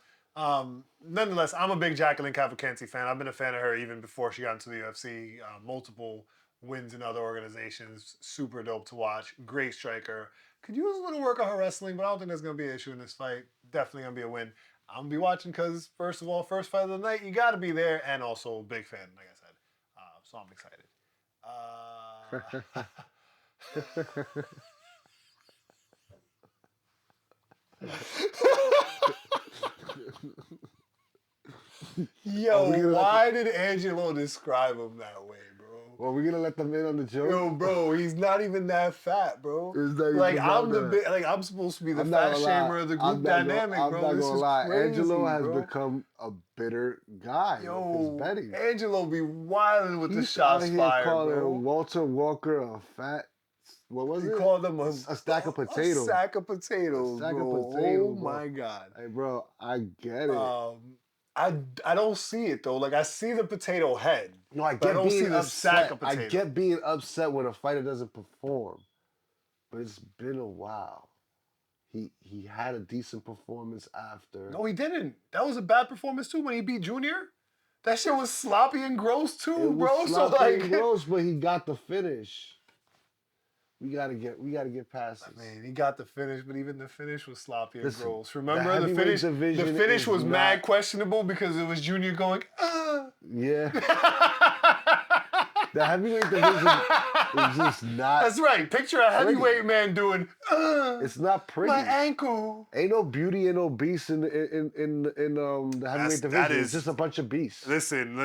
nonetheless, I'm a big Jacqueline Cavalcanti fan. I've been a fan of her even before she got into the UFC. Multiple wins in other organizations. Super dope to watch. Great striker. Could use a little work on her wrestling, but I don't think that's going to be an issue in this fight. Definitely going to be a win. I'm going to be watching because, first of all, first fight of the night, you got to be there. And also, big fan, like I said. So I'm excited. Yo, why did Angelo describe him that way, bro? Well, we're gonna let them in on the joke. Yo, bro, he's not even that fat, bro. Like I'm supposed to be the fat shamer of the group dynamic, bro. I'm not gonna lie. Crazy, Angelo has bro. become a bitter guy. Yo, with his betting. Angelo be wilding with the He's shots out here fired, calling bro. Walter Walker a fat. What was He it? called him a stack of potatoes. A sack of potatoes, A sack bro. of potatoes, Oh bro. my god. Hey, bro, I get it. I don't see it though. Like I see the potato head. No, I but get I don't see being the upset. sack of potatoes. I get being upset when a fighter doesn't perform, but it's been a while. He had a decent performance after. No, he didn't. That was a bad performance too when he beat Junior. That shit was sloppy and gross too, It was bro. So sloppy like, and gross, but he got the finish. We gotta get past this. man, he got the finish, but even the finish was sloppy and Listen, gross. the Remember the heavyweight finish? The division finish is was mad not- questionable because it was Junior going. Yeah. The heavyweight division is just not. That's right. Picture a heavyweight man doing. It's not pretty. My ankle. Ain't no beauty and no beast in the heavyweight division. It's just a bunch of beasts. Listen,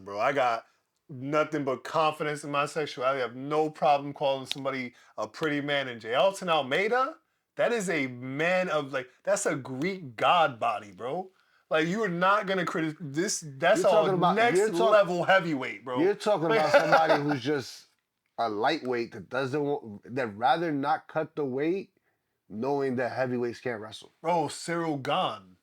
bro. I got nothing but confidence in my sexuality. I have no problem calling somebody a pretty man. And J. Alton Almeida, that is a man of that's a Greek god body, bro. Like you are not gonna criticize this. That's next level heavyweight, bro. You're talking about somebody who's just a lightweight that rather not cut the weight, knowing that heavyweights can't wrestle. Bro, Cyril Gane.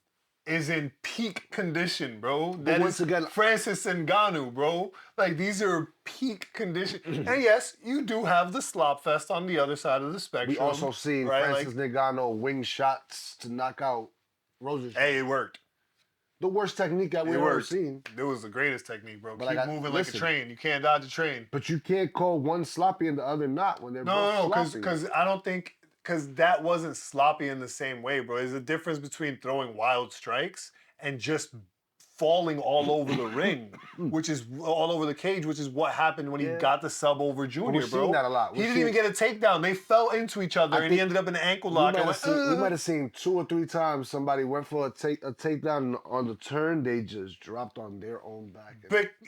is in peak condition, bro. But That once is again- Francis Ngannou, bro. Like, these are peak condition. And yes, you do have the slop fest on the other side of the spectrum. We also seen right? Francis Ngannou wing shots to knock out Rose. Hey, it worked. The worst technique that we've It ever worked. seen. It was the greatest technique, bro. But Keep moving like a train. You can't dodge a train. But you can't call one sloppy and the other not when they're both No, sloppy. because I don't think, because that wasn't sloppy in the same way, bro. There's a difference between throwing wild strikes and just falling all over the ring, which is all over the cage, which is what happened when he got the sub over Junior, we're bro. seeing that a lot. He didn't even get a takedown. They fell into each other, and he ended up in an ankle lock. We might have seen 2 or 3 times somebody went for a takedown on the turn. They just dropped on their own back.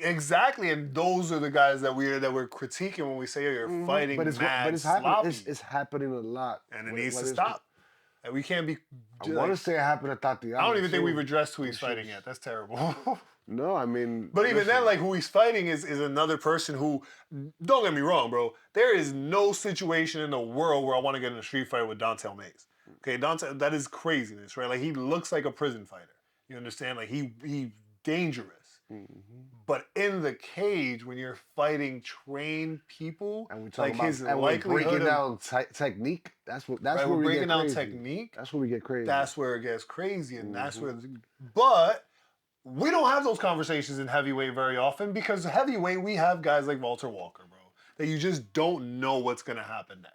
Exactly, and those are the guys that we're critiquing when we say you're fighting mad sloppy. It's happening a lot, and it needs to stop. And we can't be. I want to say it happened to Tatiana. I don't even think we've addressed who he's fighting yet. That's terrible. No, I mean. But even then, like, who he's fighting is another person who, don't get me wrong, bro. There is no situation in the world where I want to get in a street fight with Dante Mays. Okay, Dante, that is craziness, right? Like, he looks like a prison fighter. You understand? Like, he's dangerous. But in the cage, when you're fighting trained people, and we like about, his and likelihood we're breaking down technique. That's where we're we breaking get down crazy. technique. That's where we get crazy. That's where it gets crazy, and that's where. But we don't have those conversations in heavyweight very often because heavyweight we have guys like Walter Walker, bro, that you just don't know what's gonna happen next.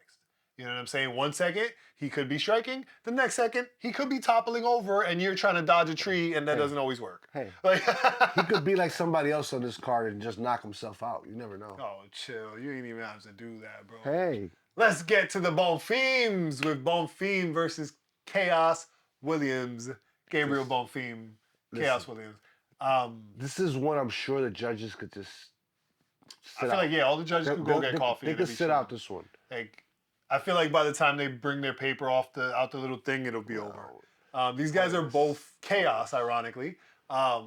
You know what I'm saying? 1 second, he could be striking. The next second, he could be toppling over and you're trying to dodge a tree and that doesn't always work. Hey, like, he could be like somebody else on this card and just knock himself out. You never know. Oh, chill. You ain't even have to do that, bro. Hey. Let's get to the Bonfims with Bonfim versus Chaos Williams. Gabriel Bonfim, Chaos Williams. This is one I'm sure the judges could just sit out. Like, all the judges could go get coffee. They could sit out this one. Like, I feel like by the time they bring their paper out the little thing, it'll be over. These guys are both Chaos, ironically. I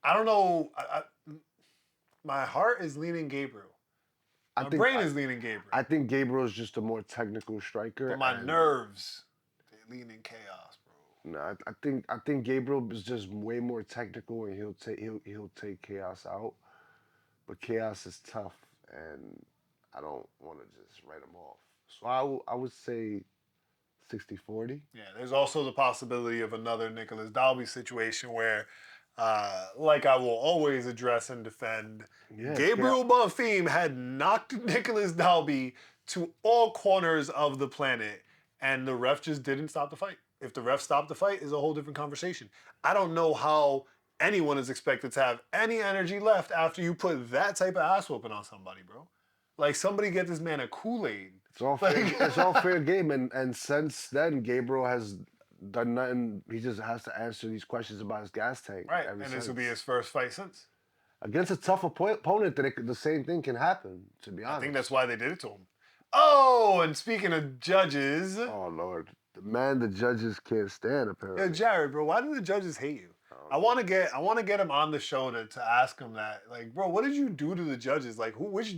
don't know. My heart is leaning Gabriel. My brain is leaning Gabriel. I think Gabriel is just a more technical striker. But my nerves, they lean in Chaos, bro. No, I think Gabriel is just way more technical, and he'll take Chaos out. But Chaos is tough, and I don't want to just write him off. So I would say 60-40. Yeah, there's also the possibility of another Nicholas Dalby situation where, like I will always address and defend, Gabriel Bonfim had knocked Nicholas Dalby to all corners of the planet, and the ref just didn't stop the fight. If the ref stopped the fight, is a whole different conversation. I don't know how anyone is expected to have any energy left after you put that type of ass whooping on somebody, bro. Like, somebody get this man a Kool-Aid. It's all fair, it's all fair game, and since then, Gabriel has done nothing. He just has to answer these questions about his gas tank. Right, and this will be his first fight since. Against a tough opponent, the same thing can happen, to be honest. I think that's why they did it to him. Oh, and speaking of judges. Oh, Lord. The judges can't stand, apparently. Yeah, Jared, bro, why do the judges hate you? I want to get him on the show to ask him that. Like, bro, what did you do to the judges? Like, which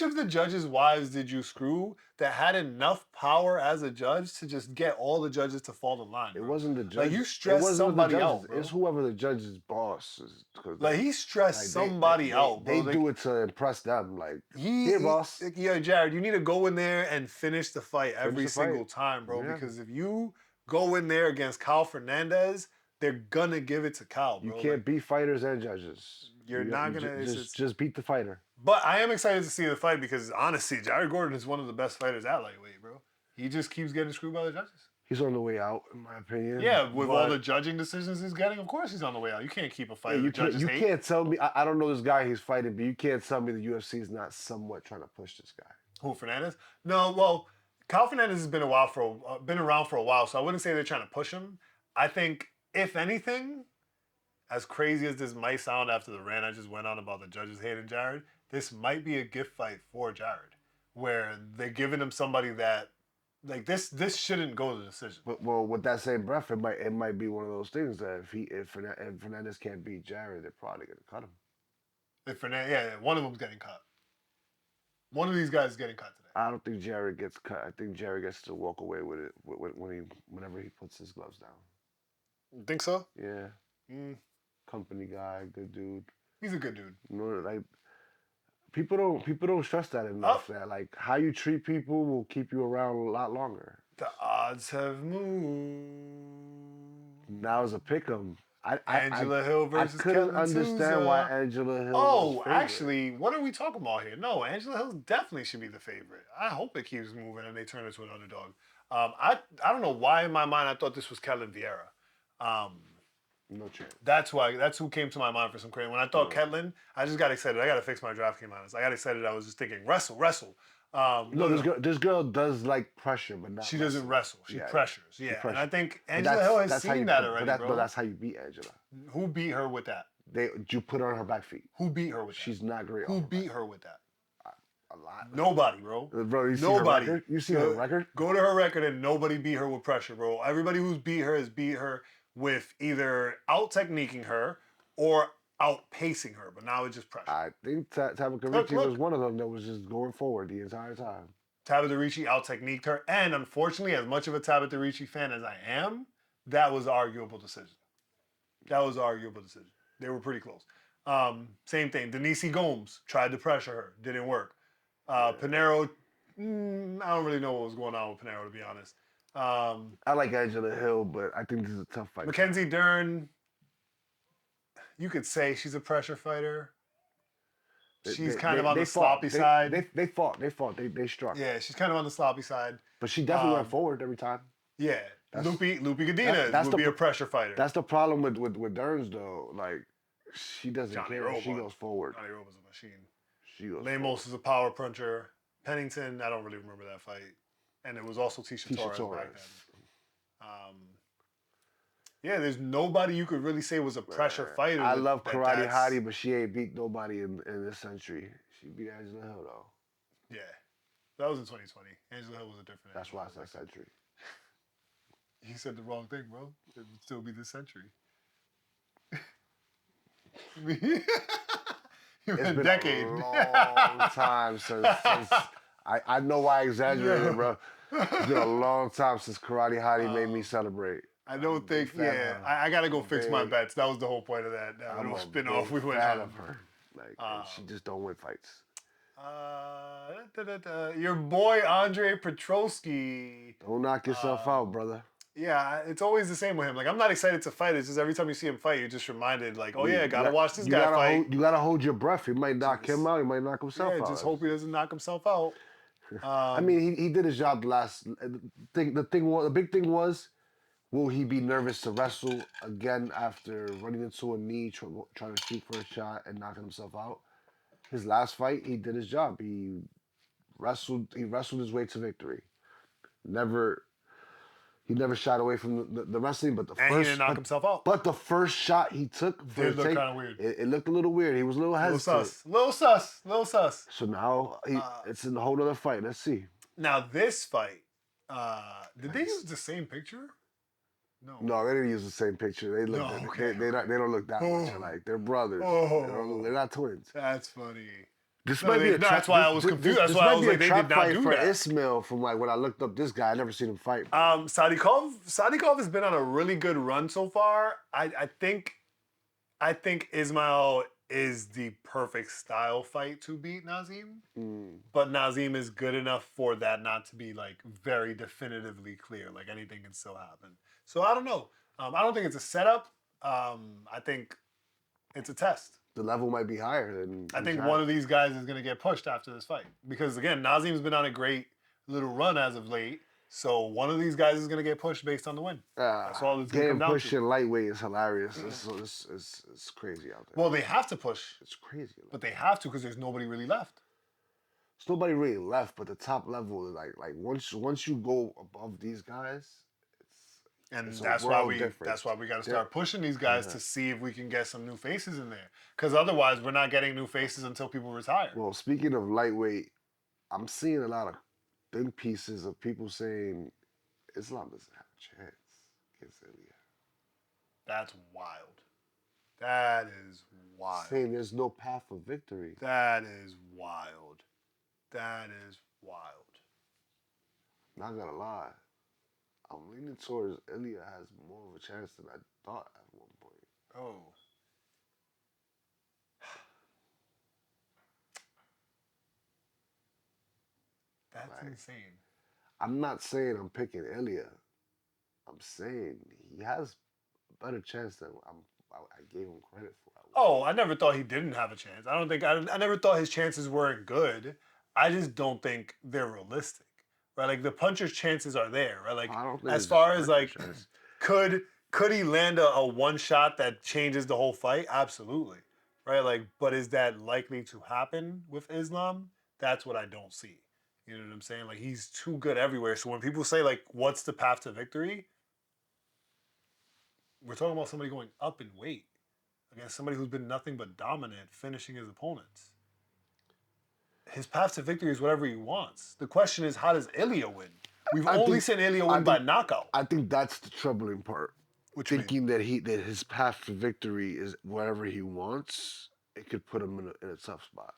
of the judges' wives did you screw that had enough power as a judge to just get all the judges to fall in line? Bro? It wasn't the judge. Like, you stressed somebody out, bro. It's whoever the judge's boss is. Like, he stressed somebody out, bro. They do it to impress them. Like, here, boss. Yeah, Jared, you need to go in there and finish the fight every single time, bro. Yeah. Because if you go in there against Kyle Fernandez, they're gonna give it to Kyle, bro. You can't beat fighters and judges. You're not gonna just beat the fighter. But I am excited to see the fight because honestly, Jared Gordon is one of the best fighters at lightweight, bro. He just keeps getting screwed by the judges. He's on the way out, in my opinion. Yeah, with all the judging decisions he's getting, of course he's on the way out. You can't keep a fight with judges hate. You can't tell me. I don't know this guy he's fighting, but you can't tell me the UFC is not somewhat trying to push this guy. Who, Fernandez? No, well, Kyle Fernandez has been around for a while, so I wouldn't say they're trying to push him. I think, if anything, as crazy as this might sound after the rant I just went on about the judges hating Jared, this might be a gift fight for Jared, where they're giving him somebody that, like, this shouldn't go to the decision. But, well, with that same breath, it might be one of those things that if Fernandez can't beat Jared, they're probably gonna cut him. One of them's getting cut. One of these guys is getting cut today. I don't think Jared gets cut. I think Jared gets to walk away with it whenever he puts his gloves down. You think so? Yeah. Mm, Company guy, good dude. he's a good dude. You know, like people don't stress that enough. Oh, That like how you treat people will keep you around a lot longer. the odds have moved. Now as a pick'em, Angela Hill I versus couldn't Ketlin understand why Souza. Angela Hill was Oh, favorite. actually, what are we talking about here? No, Angela Hill definitely should be the favorite. I hope it keeps moving and they turn it to an underdog. I don't know why in my mind I thought this was Ketlin Vieira. No chance. That's who came to my mind for some crazy. When I thought Ketlin, I just got excited. I got to fix my DraftKings lines. I got excited. I was just thinking wrestle. No, this girl does like pressure, but not. She doesn't wrestle. She pressures. Yeah, pressures. and I think Angela Hill has seen that already, bro. But that's how you beat Angela. Who beat her with that? You put her on her back feet. Who beat her with that? She's not great. Who beat her with that? A lot. Nobody, bro. Bro, you Nobody. See her record? You see her record? Go to her record and nobody beat her with pressure, bro. Everybody who's beat her has beat her with either out techniquing her or outpacing her, but now it's just pressure. I think Tabitha Ricci was one of them that was just going forward the entire time. Tabitha Ricci out techniqued her, and unfortunately, as much of a Tabitha Ricci fan as I am, that was an arguable decision. They were pretty close. Same thing. Denise Gomes tried to pressure her, didn't work. Pinheiro, I don't really know what was going on with Pinheiro, to be honest. I like Angela Hill, but I think this is a tough fight. Mackenzie Dern, you could say she's a pressure fighter. She's kind of on the sloppy side. They fought. They struck. Yeah, she's kind of on the sloppy side. But she definitely went forward every time. Yeah. Lupi Godinez would be a pressure fighter. That's the problem with Dern's, though. Like, she doesn't care. Roba. She goes forward. Johnny Roba's a machine. She goes Lemos is a power puncher. Pennington, I don't really remember that fight. And it was also Tisha Torres back then. Yeah, there's nobody you could really say was a pressure fighter. I love Karate Hottie, but she ain't beat nobody in this century. She beat Angela Hill, though. Yeah. That was in 2020. Angela Hill was a different That's why I said century. You said the wrong thing, bro. It would still be this century. It's been decade. a long time since I know why I exaggerated, bro. It's been a long time since Karate Hottie made me celebrate. I don't think, I got to go fix my bets. That was the whole point of that little spin-off we went on. Of her. Like, she just don't win fights. Your boy, Andre Petrosky. Don't knock yourself out, brother. Yeah, it's always the same with him. Like, I'm not excited to fight. It's just every time you see him fight, you're just reminded, like, oh, yeah, gotta watch this guy fight. You gotta hold your breath. He might knock him out. He might knock himself out. Yeah, just hope he doesn't knock himself out. I mean, he did his job the last. The big thing was, will he be nervous to wrestle again after running into a knee, trying to shoot for a shot and knocking himself out? His last fight, he did his job. He wrestled his way to victory. He never shied away from the wrestling, but he didn't knock himself out. But the first shot he took did look kind of weird. It looked a little weird. He was a little hesitant. Little sus. So now it's in a whole other fight. Let's see. Now this fight, did they use the same picture? No, they didn't use the same picture. They look. They don't look that much alike. They're brothers. They're not twins. That's funny. This might be that's why I was confused. That's why I was like, they did not do for that. Ismail from like when I looked up this guy, I never seen him fight. Sadikov has been on a really good run so far. I think Ismail is the perfect style fight to beat Nazim. But Nazim is good enough for that not to be like very definitively clear. Like anything can still happen. So I don't know. I don't think it's a setup. I think it's a test. The level might be higher than. I think one of these guys is going to get pushed after this fight. Because, again, Nazim's been on a great little run as of late. So one of these guys is going to get pushed based on the win. That's all it's going to come down to. Getting pushed in lightweight is hilarious. It's crazy out there. Well, they have to push. It's crazy. But they have to because there's nobody really left. There's nobody really left, but the top level, like once you go above these guys, that's why we got to start pushing these guys to see if we can get some new faces in there. Because otherwise, we're not getting new faces until people retire. Well, speaking of lightweight, I'm seeing a lot of think pieces of people saying Islam doesn't have a chance against Ilya. That's wild. That is wild. Saying there's no path of victory. That is wild. That is wild. Not gonna lie. I'm leaning towards Ilya has more of a chance than I thought at one point. Oh. That's Like, insane. I'm not saying I'm picking Ilya. I'm saying he has a better chance than I gave him credit for. Oh, I never thought he didn't have a chance. I never thought his chances weren't good. I just don't think they're realistic, right? Like the puncher's chances are there, right? Like I don't think as it's just far as puncher like, chance. could he land a one shot that changes the whole fight? Absolutely, right? Like, but is that likely to happen with Islam? That's what I don't see. You know what I'm saying? Like he's too good everywhere. So when people say like, what's the path to victory? We're talking about somebody going up in weight against somebody who's been nothing but dominant, finishing his opponents. His path to victory is whatever he wants. The question is, how does Ilya win? We've only seen Ilya win by knockout. I think that's the troubling part. Which Thinking that his path to victory is whatever he wants, it could put him in a tough spot.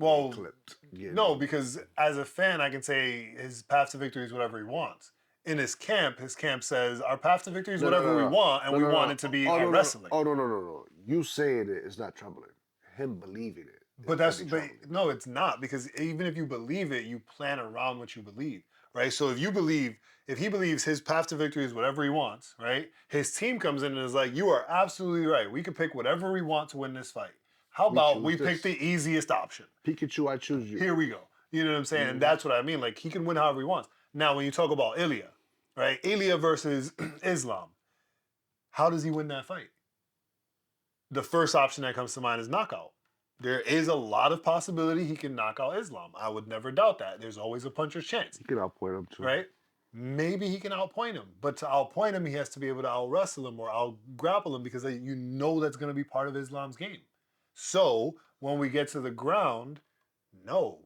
Well, Clipped. Yeah, no, because as a fan, I can say his path to victory is whatever he wants. In his camp says our path to victory is whatever we want, and we want it to be our wrestling. Oh no! You saying it is not troubling. Him believing it. But no, it's not, because even if you believe it, you plan around what you believe, right? So if he believes his path to victory is whatever he wants, right? His team comes in and is like, you are absolutely right. We can pick whatever we want to win this fight. How about we pick the easiest option? Pikachu, I choose you. Here we go. You know what I'm saying? Mm-hmm. And that's what I mean. Like, he can win however he wants. Now, when you talk about Ilya, right? Ilya versus Islam. How does he win that fight? The first option that comes to mind is knockout. There is a lot of possibility he can knock out Islam. I would never doubt that. There's always a puncher's chance. He can outpoint him too. Right? Maybe he can outpoint him. But to outpoint him, he has to be able to out-wrestle him or out-grapple him, because you know that's going to be part of Islam's game. So, when we get to the ground, no.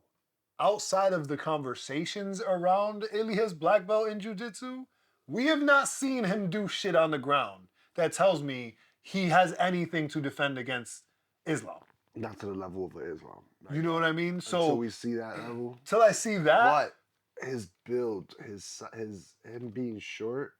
Outside of the conversations around Ilya's black belt in jiu-jitsu, we have not seen him do shit on the ground that tells me he has anything to defend against Islam. Not to the level of Islam. Like, you know what I mean? So until we see that level. Till I see that. But his build, him being short,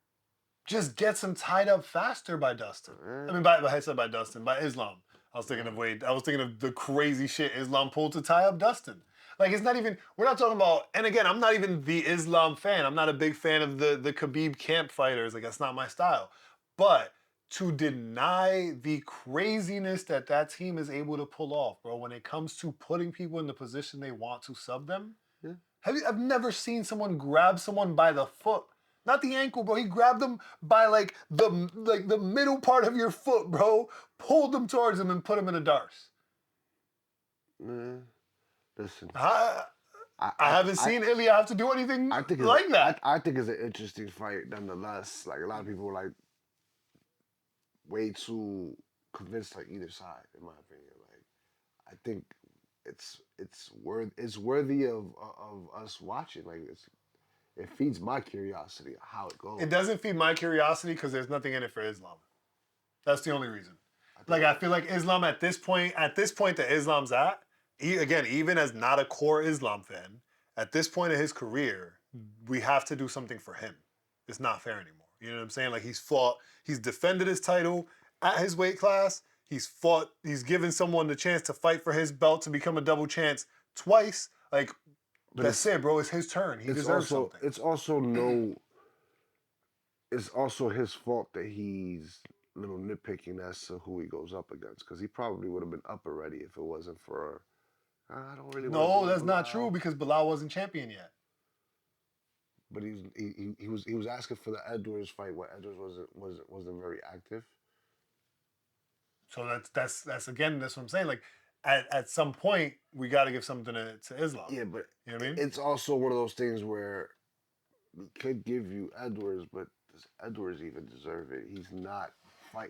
just gets him tied up faster by Dustin. I mean, I said by Dustin, by Islam. I was thinking of the crazy shit Islam pulled to tie up Dustin. Like, it's not even, we're not talking about, and again, I'm not even the Islam fan. I'm not a big fan of the Khabib camp fighters. Like, that's not my style. But to deny the craziness that team is able to pull off, bro, when it comes to putting people in the position they want to sub them. Yeah. I've never seen someone grab someone by the foot. Not the ankle, bro. He grabbed them by the middle part of your foot, bro. Pulled them towards him and put him in a darce. Listen. I haven't seen Ilya have to do anything like that. I think it's an interesting fight nonetheless. Like, a lot of people are like way too convinced like either side, in my opinion. Like, I think it's worthy of us watching. Like, it feeds my curiosity how it goes. It doesn't feed my curiosity because there's nothing in it for Islam. That's the only reason. I feel like Islam at this point that Islam's at, again, even as not a core Islam fan, at this point of his career, we have to do something for him. It's not fair anymore. You know what I'm saying? Like, he's defended his title at his weight class. He's given someone the chance to fight for his belt to become a double champ twice. Like, but that's it, bro. It's his turn. He deserves something. It's also his fault that he's a little nitpicking as to who he goes up against, because he probably would have been up already if it wasn't for. I don't really. No, that's not true, because Bellato wasn't champion yet. But he was asking for the Edwards fight when Edwards wasn't very active. So that's what I'm saying. Like, at some point we got to give something to Islam. Yeah, but you know what I mean? It's also one of those things where we could give you Edwards, but does Edwards even deserve it? He's not.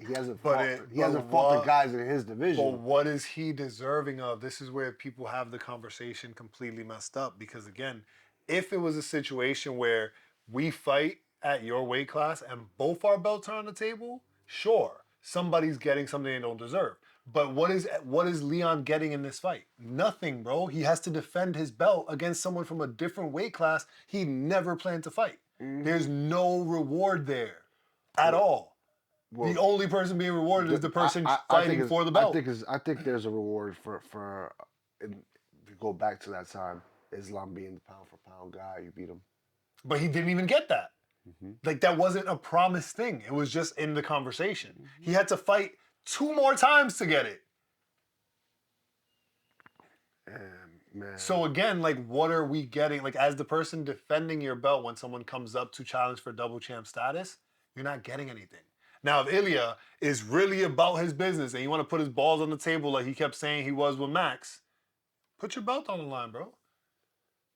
He hasn't fought the guys in his division. But what is he deserving of? This is where people have the conversation completely messed up. Because again, if it was a situation where we fight at your weight class and both our belts are on the table, sure, somebody's getting something they don't deserve. But what is Leon getting in this fight? Nothing, bro. He has to defend his belt against someone from a different weight class he never planned to fight. There's no reward there at all. Well, the only person being rewarded is the person fighting for the belt. I think there's a reward for if you go back to that time, Islam being the pound for pound guy, you beat him. But he didn't even get that. Like, that wasn't a promised thing. It was just in the conversation. He had to fight 2 more times to get it. Man. So again, like, what are we getting? Like, as the person defending your belt when someone comes up to challenge for double champ status, you're not getting anything. Now, if Ilya is really about his business and you want to put his balls on the table like he kept saying he was with Max, put your belt on the line, bro.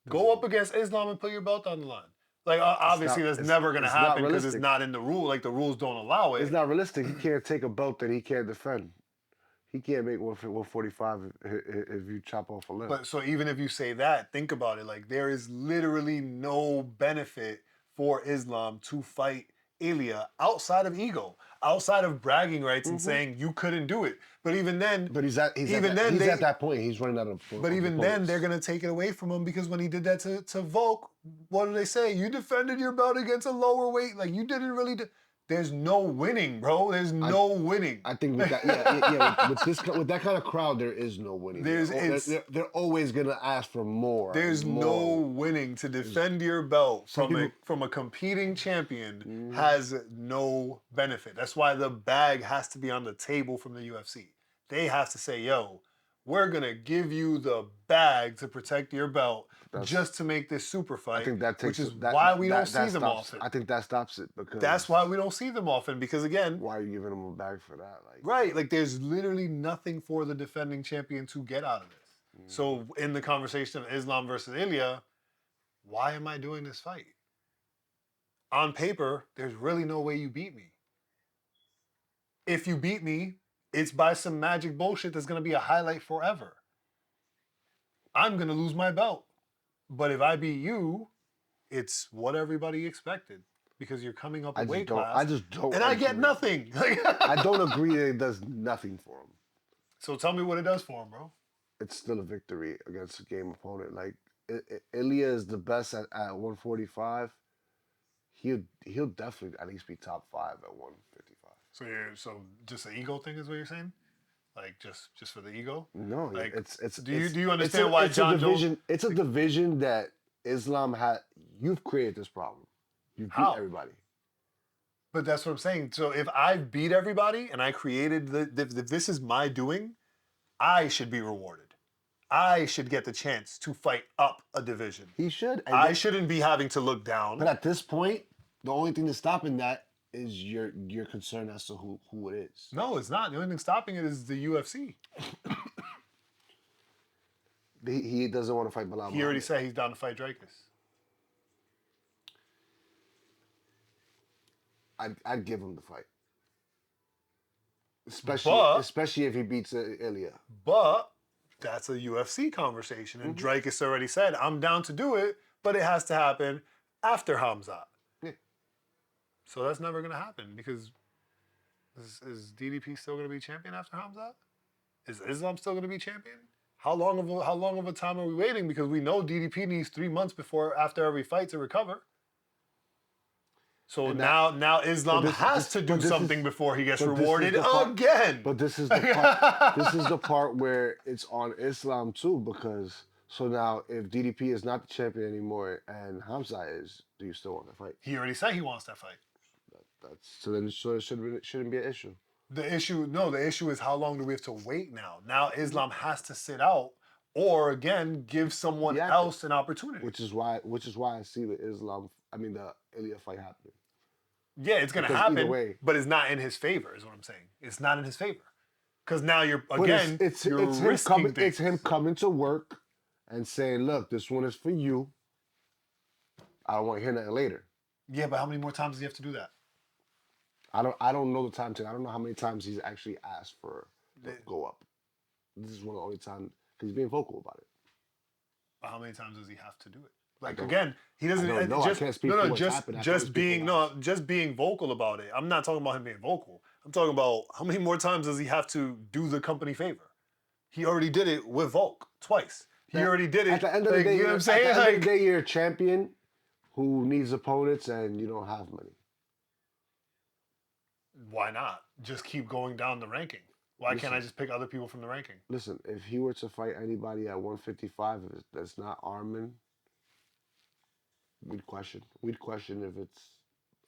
Go up against Islam and put your belt on the line. Like, obviously, that's never going to happen because it's not in the rule. Like, the rules don't allow it. It's not realistic. He can't take a belt that he can't defend. He can't make 145 if you chop off a limb. But so even if you say that, think about it. Like, there is literally no benefit for Islam to fight Ilya outside of ego, outside of bragging rights and saying you couldn't do it. But even then, he's at that point. He's running out of. But even then, they're gonna take it away from him because when he did that to Volk, what do they say? You defended your belt against a lower weight. Like, you didn't really. There's no winning, bro. There's no winning. I think with that, with that kind of crowd, there is no winning. They're always gonna ask for more. There's no winning. To defend your belt from a competing champion has no benefit. That's why the bag has to be on the table from the UFC. They have to say, yo, we're gonna give you the bag to protect your belt just to make this super fight. I think that takes, which is why we don't see them stops, often. I think that stops it because that's why we don't see them often because again, why are you giving them a bag for that? Like, right, like there's literally nothing for the defending champion to get out of this. So in the conversation of Islam versus Ilya, why am I doing this fight? On paper, there's really no way you beat me. If you beat me, it's by some magic bullshit that's going to be a highlight forever. I'm going to lose my belt. But if I beat you, it's what everybody expected because you're coming up a weight class. I just don't. And I get nothing. I don't agree that it does nothing for him. So tell me what it does for him, bro. It's still a victory against a game opponent. Like, Ilya is the best at 145. He'll definitely at least be top 5 at 155. So just an ego thing is what you're saying? Like just for the ego? No, like it's. Do you understand why John Jones? It's a division that Islam had. You've created this problem. You beat everybody. But that's what I'm saying. So if I beat everybody and I created this is my doing, I should be rewarded. I should get the chance to fight up a division. He should. I shouldn't be having to look down. But at this point, the only thing that's stopping that is your concern as to who it is. No, it's not. The only thing stopping it is the UFC. He doesn't want to fight Bellato. He already said he's down to fight Dricus. I'd give him the fight. Especially if he beats Ilya. But that's a UFC conversation. And Dricus already said, I'm down to do it, but it has to happen after Khamzat. Yeah. So that's never going to happen because is DDP still going to be champion after Khamzat? Is Islam still going to be champion? How long of a time are we waiting? Because we know DDP needs 3 months after every fight to recover. So now Islam has to do something before he gets rewarded again. But this is the part. This is the part where it's on Islam too, because so now if DDP is not the champion anymore and Khamzat is, do you still want to fight? He already said he wants that fight. So it shouldn't be an issue. The issue is how long do we have to wait now? Now Islam has to sit out, or again give someone else an opportunity. Which is why I see the Ilya fight happening. Yeah, it's gonna happen, but it's not in his favor. Is what I'm saying. It's not in his favor because now you're risking things. It's him coming to work and saying, "Look, this one is for you. I don't want to hear nothing later." Yeah, but how many more times does he have to do that? I don't know the timetable. I don't know how many times he's actually asked for go up. This is one of the only times because he's being vocal about it. But how many times does he have to do it? Like again, he doesn't. I can't speak for what's happened. Just being vocal about it. I'm not talking about him being vocal. I'm talking about how many more times does he have to do the company favor? He already did it with Volk twice. He already did it. At the end of the day, you know what I'm saying? At the end of the day, you're a champion who needs opponents and you don't have money. Why not? Just keep going down the ranking. Why can't I Listen. just pick other people from the ranking? Listen, if he were to fight anybody at 155 that's not Armin, we'd question. We'd question if it's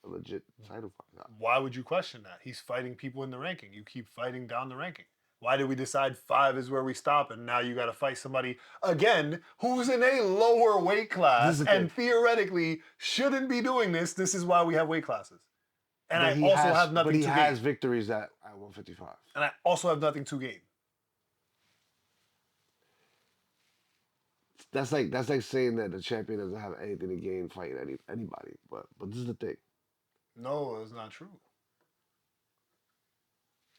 a legit title fight. Why would you question that? He's fighting people in the ranking. You keep fighting down the ranking. Why did we decide 5 is where we stop and now you got to fight somebody, again, who's in a lower weight class and theoretically shouldn't be doing this? This is why we have weight classes. And I also have nothing to gain. But he has victories at 155. And I also have nothing to gain. That's like saying that the champion doesn't have anything to gain fighting anybody. But this is the thing. No, it's not true.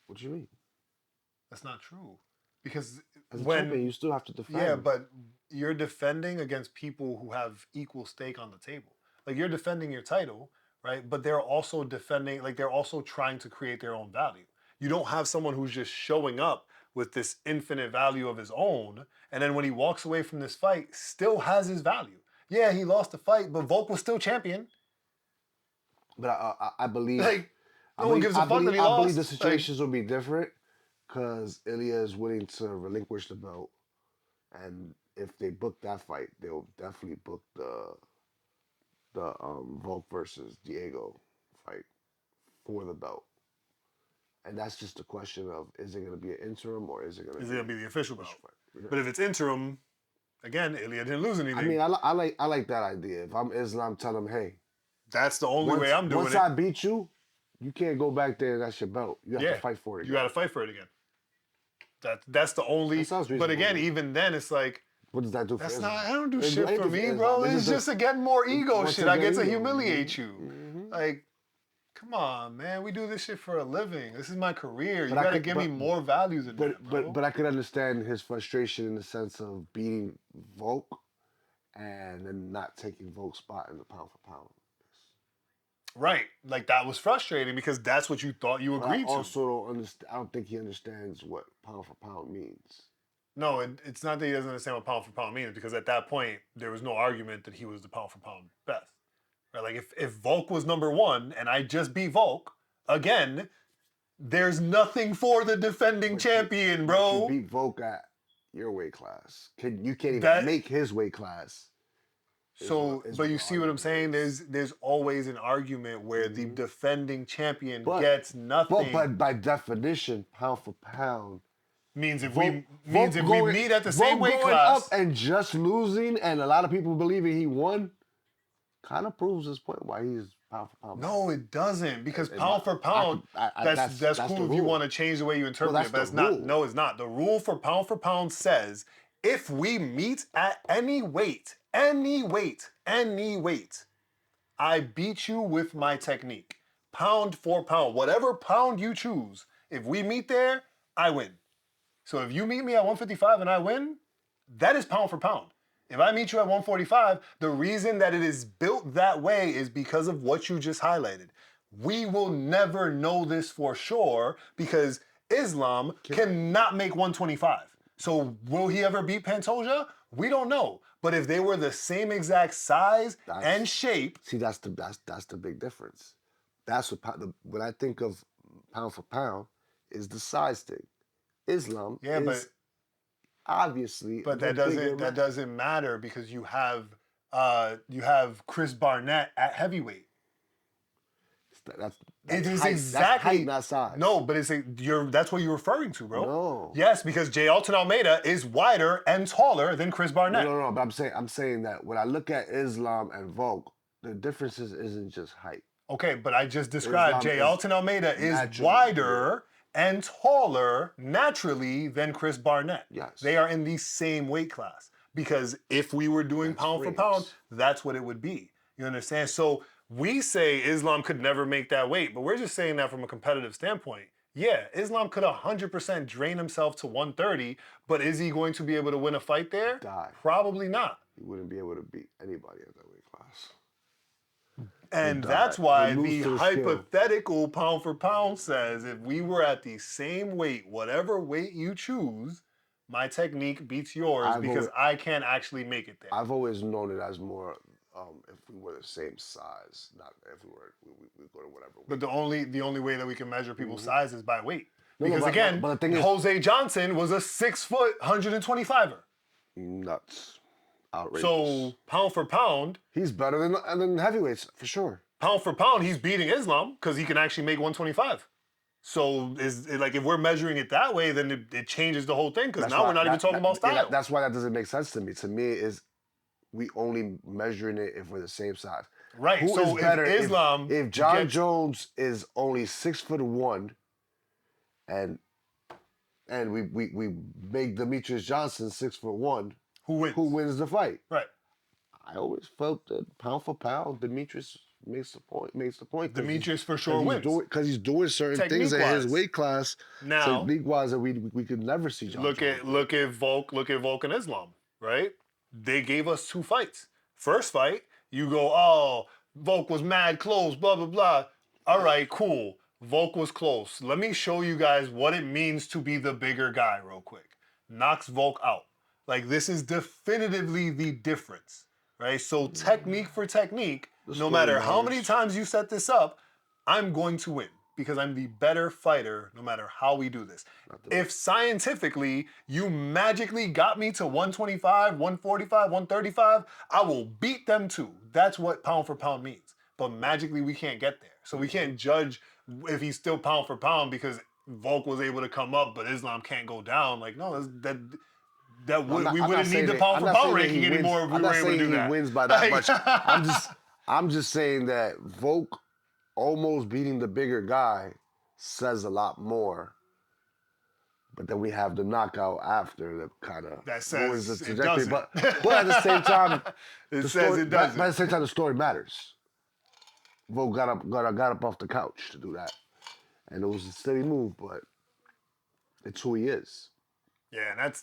What do you mean? That's not true. Because as a champion, you still have to defend. Yeah, but you're defending against people who have equal stake on the table. Like, you're defending your title, right? But they're also defending, like, they're also trying to create their own value. You don't have someone who's just showing up with this infinite value of his own, and then when he walks away from this fight, still has his value. Yeah, he lost the fight, but Volk was still champion. But I believe... Like, no one gives a fuck that he lost. I believe the situations will be different because Ilya is willing to relinquish the belt, and if they book that fight, they'll definitely book the Volk versus Diego fight for the belt. And that's just a question of, is it going to be an interim or is it going to be the official belt? But if it's interim, again, Ilya didn't lose anything. I mean, I like that idea. If I'm Islam, tell him, hey, that's the only way I'm doing it. Once I beat you, you can't go back there and that's your belt. You have to fight for it again. You got to fight for it again. That's the only. But again, even then, it's like, what does that do for That's Islam? not, I don't do shit for me, bro. It's just to get more ego shit. I get to humiliate you. Mm-hmm. Like, come on, man. We do this shit for a living. This is my career. You gotta give me more values than that, bro. But I could understand his frustration in the sense of beating Volk and then not taking Volk's spot in the pound for pound. Right. Like, that was frustrating because that's what you thought you agreed to. I also don't understand. I don't think he understands what pound for pound means. No, it's not that he doesn't understand what pound for pound means, because at that point, there was no argument that he was the pound for pound best. Right? Like, if Volk was number 1 and I just beat Volk, again, there's nothing for the defending champion, bro. You beat Volk at your weight class. You can't even make his weight class. But you see what I'm saying? There's always an argument where the defending champion gets nothing. But by definition, pound for pound means if we meet at the same weight class, up and just losing, and a lot of people believing he won, kind of proves his point why he's pound for pound. No, it doesn't, because pound for pound, that's cool if you want to change the way you interpret it, but it's not. No, it's not. The rule for pound says if we meet at any weight, I beat you with my technique. Pound for pound, whatever pound you choose, if we meet there, I win. So if you meet me at 155 and I win, that is pound for pound. If I meet you at 145, the reason that it is built that way is because of what you just highlighted. We will never know this for sure because Islam cannot make 125. So will he ever beat Pantoja? We don't know. But if they were the same exact size and shape... See, that's the big difference. That's when I think of pound for pound, is the size thing. Islam is obviously... But that doesn't matter because you have Chris Barnett at heavyweight. That's height, not size. No, but that's what you're referring to, bro. No. Yes, because J. Alton Almeida is wider and taller than Chris Barnett. No, but I'm saying that when I look at Islam and Volk, the differences isn't just height. Okay, but I just described J. Alton Almeida is wider and taller naturally than Chris Barnett. Yes. They are in the same weight class. Because if we were doing pound for pound, that's what it would be. You understand? So we say Islam could never make that weight, but we're just saying that from a competitive standpoint. Yeah, Islam could 100% drain himself to 130, but is he going to be able to win a fight there? Probably not. He wouldn't be able to beat anybody at that weight class. And that's why the hypothetical pound for pound says if we were at the same weight, whatever weight you choose, my technique beats yours because I can't actually make it there. I've always known it as more if we were the same size, not if we were we go to whatever. But the only way that we can measure people's size is by weight. No, Because again, but the thing is, Jose Johnson was a 6 foot 125er. nuts, outrageous. So pound for pound, he's better than heavyweights for sure. pound for pound, he's beating Islam because he can actually make 125. So if we're measuring it that way, then it changes the whole thing because now we're not even talking about style. Yeah, that's why that doesn't make sense to me. To me, is we only measuring it if we're the same size. Right. Who So is better if Islam, if John Jones is only 6'1", and we make Demetrius Johnson 6'1", who wins? Who wins the fight? Right. I always felt that pound for pound, Demetrius makes the point. Demetrius for sure wins because he's doing certain things at his weight class. Now, technique-wise, that we could never see. John Jones. Look at Volk and Islam. Right. They gave us 2 fights. First fight, you go, oh, Volk was mad close, blah, blah, blah. All right, cool. Volk was close. Let me show you guys what it means to be the bigger guy real quick. Knocks Volk out. Like, this is definitively the difference, right? So technique for technique, no matter how many times you set this up, I'm going to win because I'm the better fighter no matter how we do this. If scientifically you magically got me to 125, 145, 135, I will beat them too. That's what pound for pound means. But magically we can't get there. So we can't judge if he's still pound for pound because Volk was able to come up but Islam can't go down. Like, no, we wouldn't need the pound for pound ranking anymore if we were able to do that. He wins by that much. I'm just saying that Volk almost beating the bigger guy says a lot more. But then we have the knockout after that kind of ruins the trajectory. But at the same time, it says it doesn't. But at the same time, the story matters. Volk got up off the couch to do that, and it was a steady move. But it's who he is. Yeah, and that's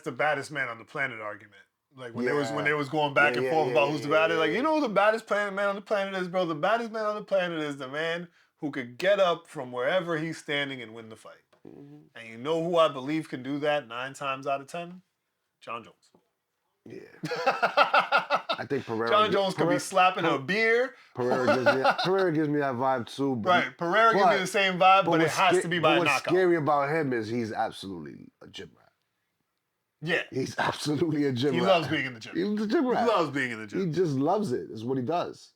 the baddest man on the planet argument. Like when they was going back and forth about who's the baddest. Like, you know who the baddest man on the planet is, bro? The baddest man on the planet is the man who could get up from wherever he's standing and win the fight. Mm-hmm. And you know who I believe can do that 9 times out of 10? John Jones. Yeah. I think Pereira. John Jones could be slapping a beer. Pereira gives me that vibe too. Right. Pereira gives me the same vibe, but it has to be by a knockout. What's scary about him is he's absolutely a gym rat. Yeah. He's absolutely a gym rat. He loves being in the gym. He's a gym rat. He loves being in the gym. He just loves it. It's what he does.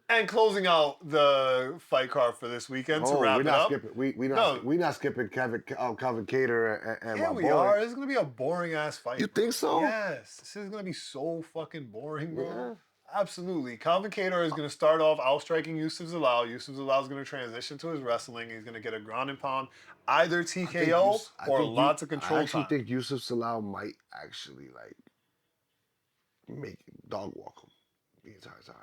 And closing out the fight card for this weekend to wrap it up. We're not skipping Calvin Kattar and yeah, my we boy. are. It's gonna be a boring ass fight. You think so? Yes. This is gonna be so fucking boring, bro. Yeah. Absolutely. Calvin Kattar is gonna start off outstriking Yusuf Zalal. Yusuf Zalal is gonna transition to his wrestling. He's gonna get a ground and pound, either TKO or lots of control. I actually think Yusuf Zalal might actually make dog walk him the entire time.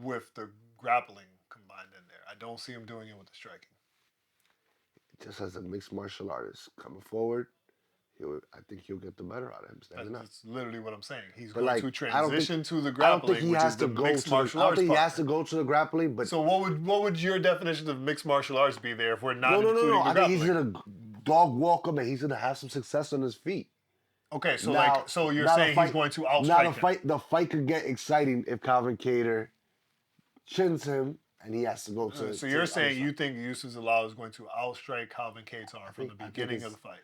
With the grappling combined in there. I don't see him doing it with the striking. Just as a mixed martial artist coming forward, I think he'll get the better out of him standing up. That's literally what I'm saying. He's going to transition to the grappling, I don't think he has to go to the grappling, but... So what would your definition of mixed martial arts be there if we're not including the grappling? grappling? I think he's going to dog walk him and he's going to have some success on his feet. Okay, so you're saying he's going to outstrike him. The fight could get exciting if Calvin Kattar chins him, and he has to go to... So you're saying you think Yusuf Zalal is going to outstrike Calvin Kattar from the beginning of the fight?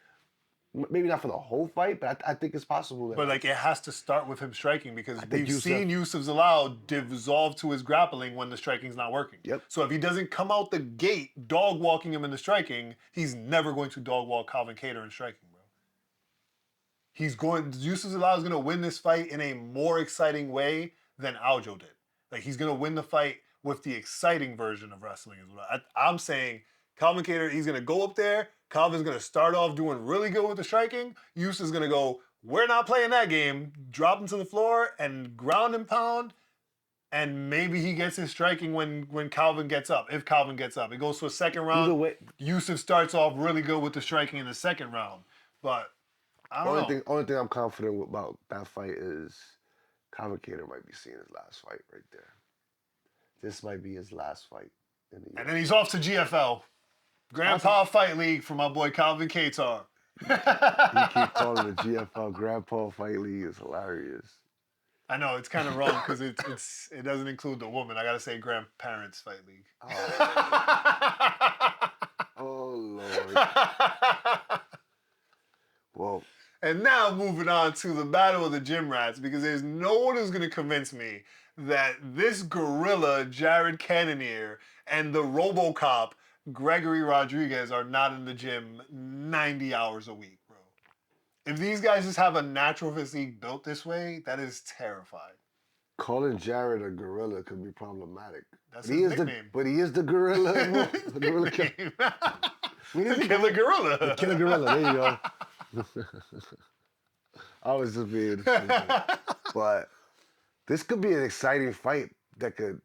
Maybe not for the whole fight, but I think it's possible. But it has to start with him striking because we've seen Yusuf Zalal dissolve to his grappling when the striking's not working. Yep. So if he doesn't come out the gate dog walking him in the striking, he's never going to dog walk Calvin Kattar in striking, bro. Yusuf Zalal is going to win this fight in a more exciting way than Aljo did. Like, he's going to win the fight with the exciting version of wrestling as well. I'm saying Calvin Kattar, he's going to go up there. Calvin's going to start off doing really good with the striking. Yusuf's going to go, we're not playing that game. Drop him to the floor and ground and pound. And maybe he gets his striking when Calvin gets up, if Calvin gets up. It goes to a second round. Either way, Yusuf starts off really good with the striking in the second round. But I don't know. Only thing I'm confident about that fight is Calvin Kattar might be seeing his last fight right there. This might be his last fight in the year. And then he's off to GFL. Grandpa Fight League for my boy Calvin Kattar. You keep calling the GFL Grandpa Fight League is hilarious. I know it's kind of wrong because it doesn't include the woman. I gotta say grandparents fight league. Oh Lord. Well, and now moving on to the battle of the gym rats, because there's no one who's gonna convince me that this gorilla Jared Cannonier and the RoboCop Gregory Rodriguez are not in the gym 90 hours a week, bro. If these guys just have a natural physique built this way, that is terrifying. calling Jared a gorilla could be problematic. That's his nickname. But he is the gorilla. The gorilla the killer gorilla. The killer gorilla. There you go. I was just being stupid. But this could be an exciting fight that could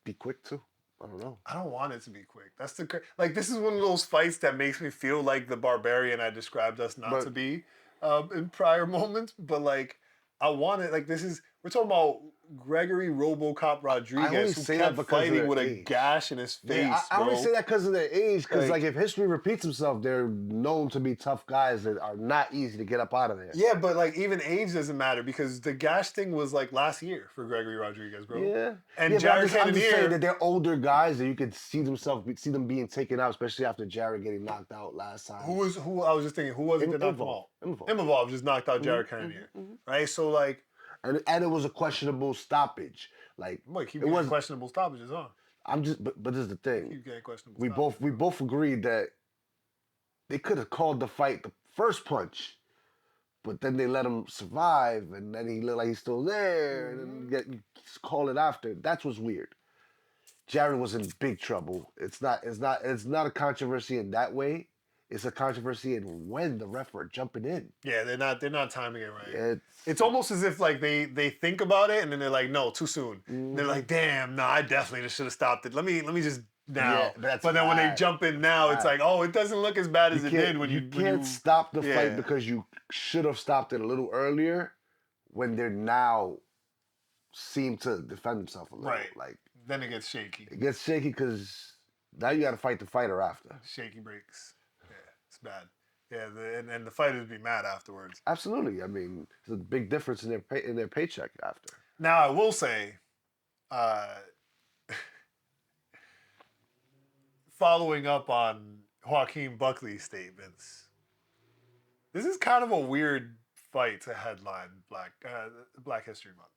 be quick too. I don't know. I don't want it to be quick. That's this is one of those fights that makes me feel like the barbarian I described us not to be in prior moments. But like, I want it. Like, we're talking about Gregory RoboCop Rodriguez, who kept fighting with a gash in his face. Yeah, I only say that because of their age. Because like if history repeats himself, they're known to be tough guys that are not easy to get up out of there. Yeah, but like even age doesn't matter because the gash thing was like last year for Gregory Rodriguez, bro. Yeah, and Jared I'm just saying Cannonier, that they're older guys that you could see them being taken out, especially after Jared getting knocked out last time. Who I was just thinking, who was it that knocked him out? Imavov just knocked out Jared Cannonier, right? So like. And it was a questionable stoppage. Like it was questionable stoppages, huh? But this is the thing. Keep getting questionable. We both agreed that they could have called the fight the first punch, but then they let him survive, and then he looked like he's still there, and then you call it after. That's what's weird. Jared was in big trouble. It's not a controversy in that way. It's a controversy in when the ref are jumping in. Yeah, they're not timing it right. Yeah, it's almost as if like they think about it and then they're like, no, too soon. They're like, damn, no, I definitely just should have stopped it. Let me just now. Yeah, but then when they jump in now, it's like, oh, it doesn't look as bad as it did when you can't stop the fight because you should have stopped it a little earlier when they're now seem to defend themselves a little. Right. Like then it gets shaky. It gets shaky because now you got to fight the fighter after. Shaky breaks. It's bad. Yeah, and the fighters be mad afterwards. Absolutely. I mean, there's a big difference in their paycheck after. Now, I will say, following up on Joaquin Buckley's statements, this is kind of a weird fight to headline Black History Month.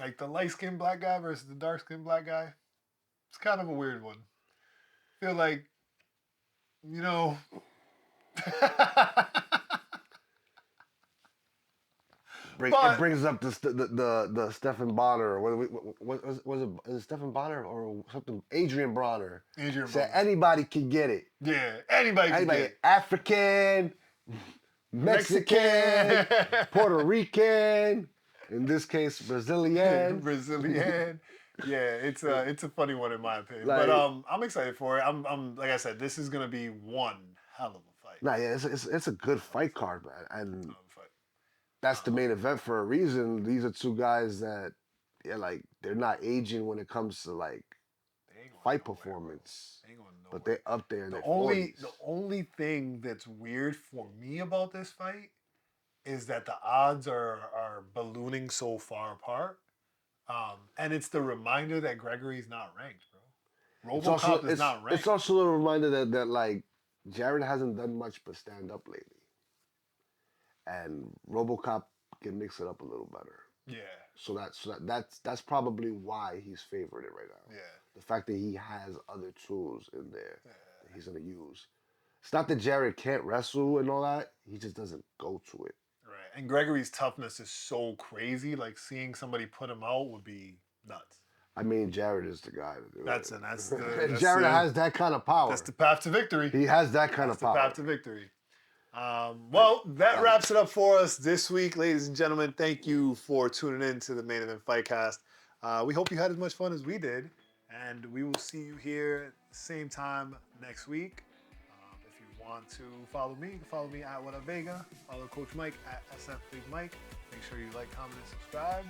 Like the light-skinned black guy versus the dark-skinned black guy. It's kind of a weird one. I feel like, you know... It brings up the Stephan Bonner, what was it? Is it Stephan Bonner or something? Adrian Bronner. Said anybody can get it. Yeah, anybody can get it. African, Mexican, Puerto Rican, in this case Brazilian. Yeah, it's a funny one in my opinion. Like, but I'm excited for it. I'm like I said, this is gonna be one hell of a fight. Nah, yeah, it's a good fight card, man, and that's the main event for a reason. These are two guys that, they're not aging when it comes to fight performance, but they're up there in their 40s. The only thing that's weird for me about this fight is that the odds are ballooning so far apart. And it's the reminder that Gregory's not ranked, bro. RoboCop is not ranked. It's also a reminder that Jared hasn't done much but stand up lately. And RoboCop can mix it up a little better. Yeah. So that's probably why he's favored right now. Yeah. The fact that he has other tools in there that he's gonna use. It's not that Jared can't wrestle and all that. He just doesn't go to it. Right. And Gregory's toughness is so crazy. Like seeing somebody put him out would be nuts. I mean, Jared is the guy to do it. That's Jared has that kind of power. That's the path to victory. He has that kind of power. That's the path to victory. Well, that wraps it up for us this week, ladies and gentlemen. Thank you for tuning in to the Main Event Fightcast. We hope you had as much fun as we did, and we will see you here at the same time next week. If you want to follow me, you can follow me at Vega. Follow Coach Mike at SF Big Mike. Make sure you like, comment, and subscribe.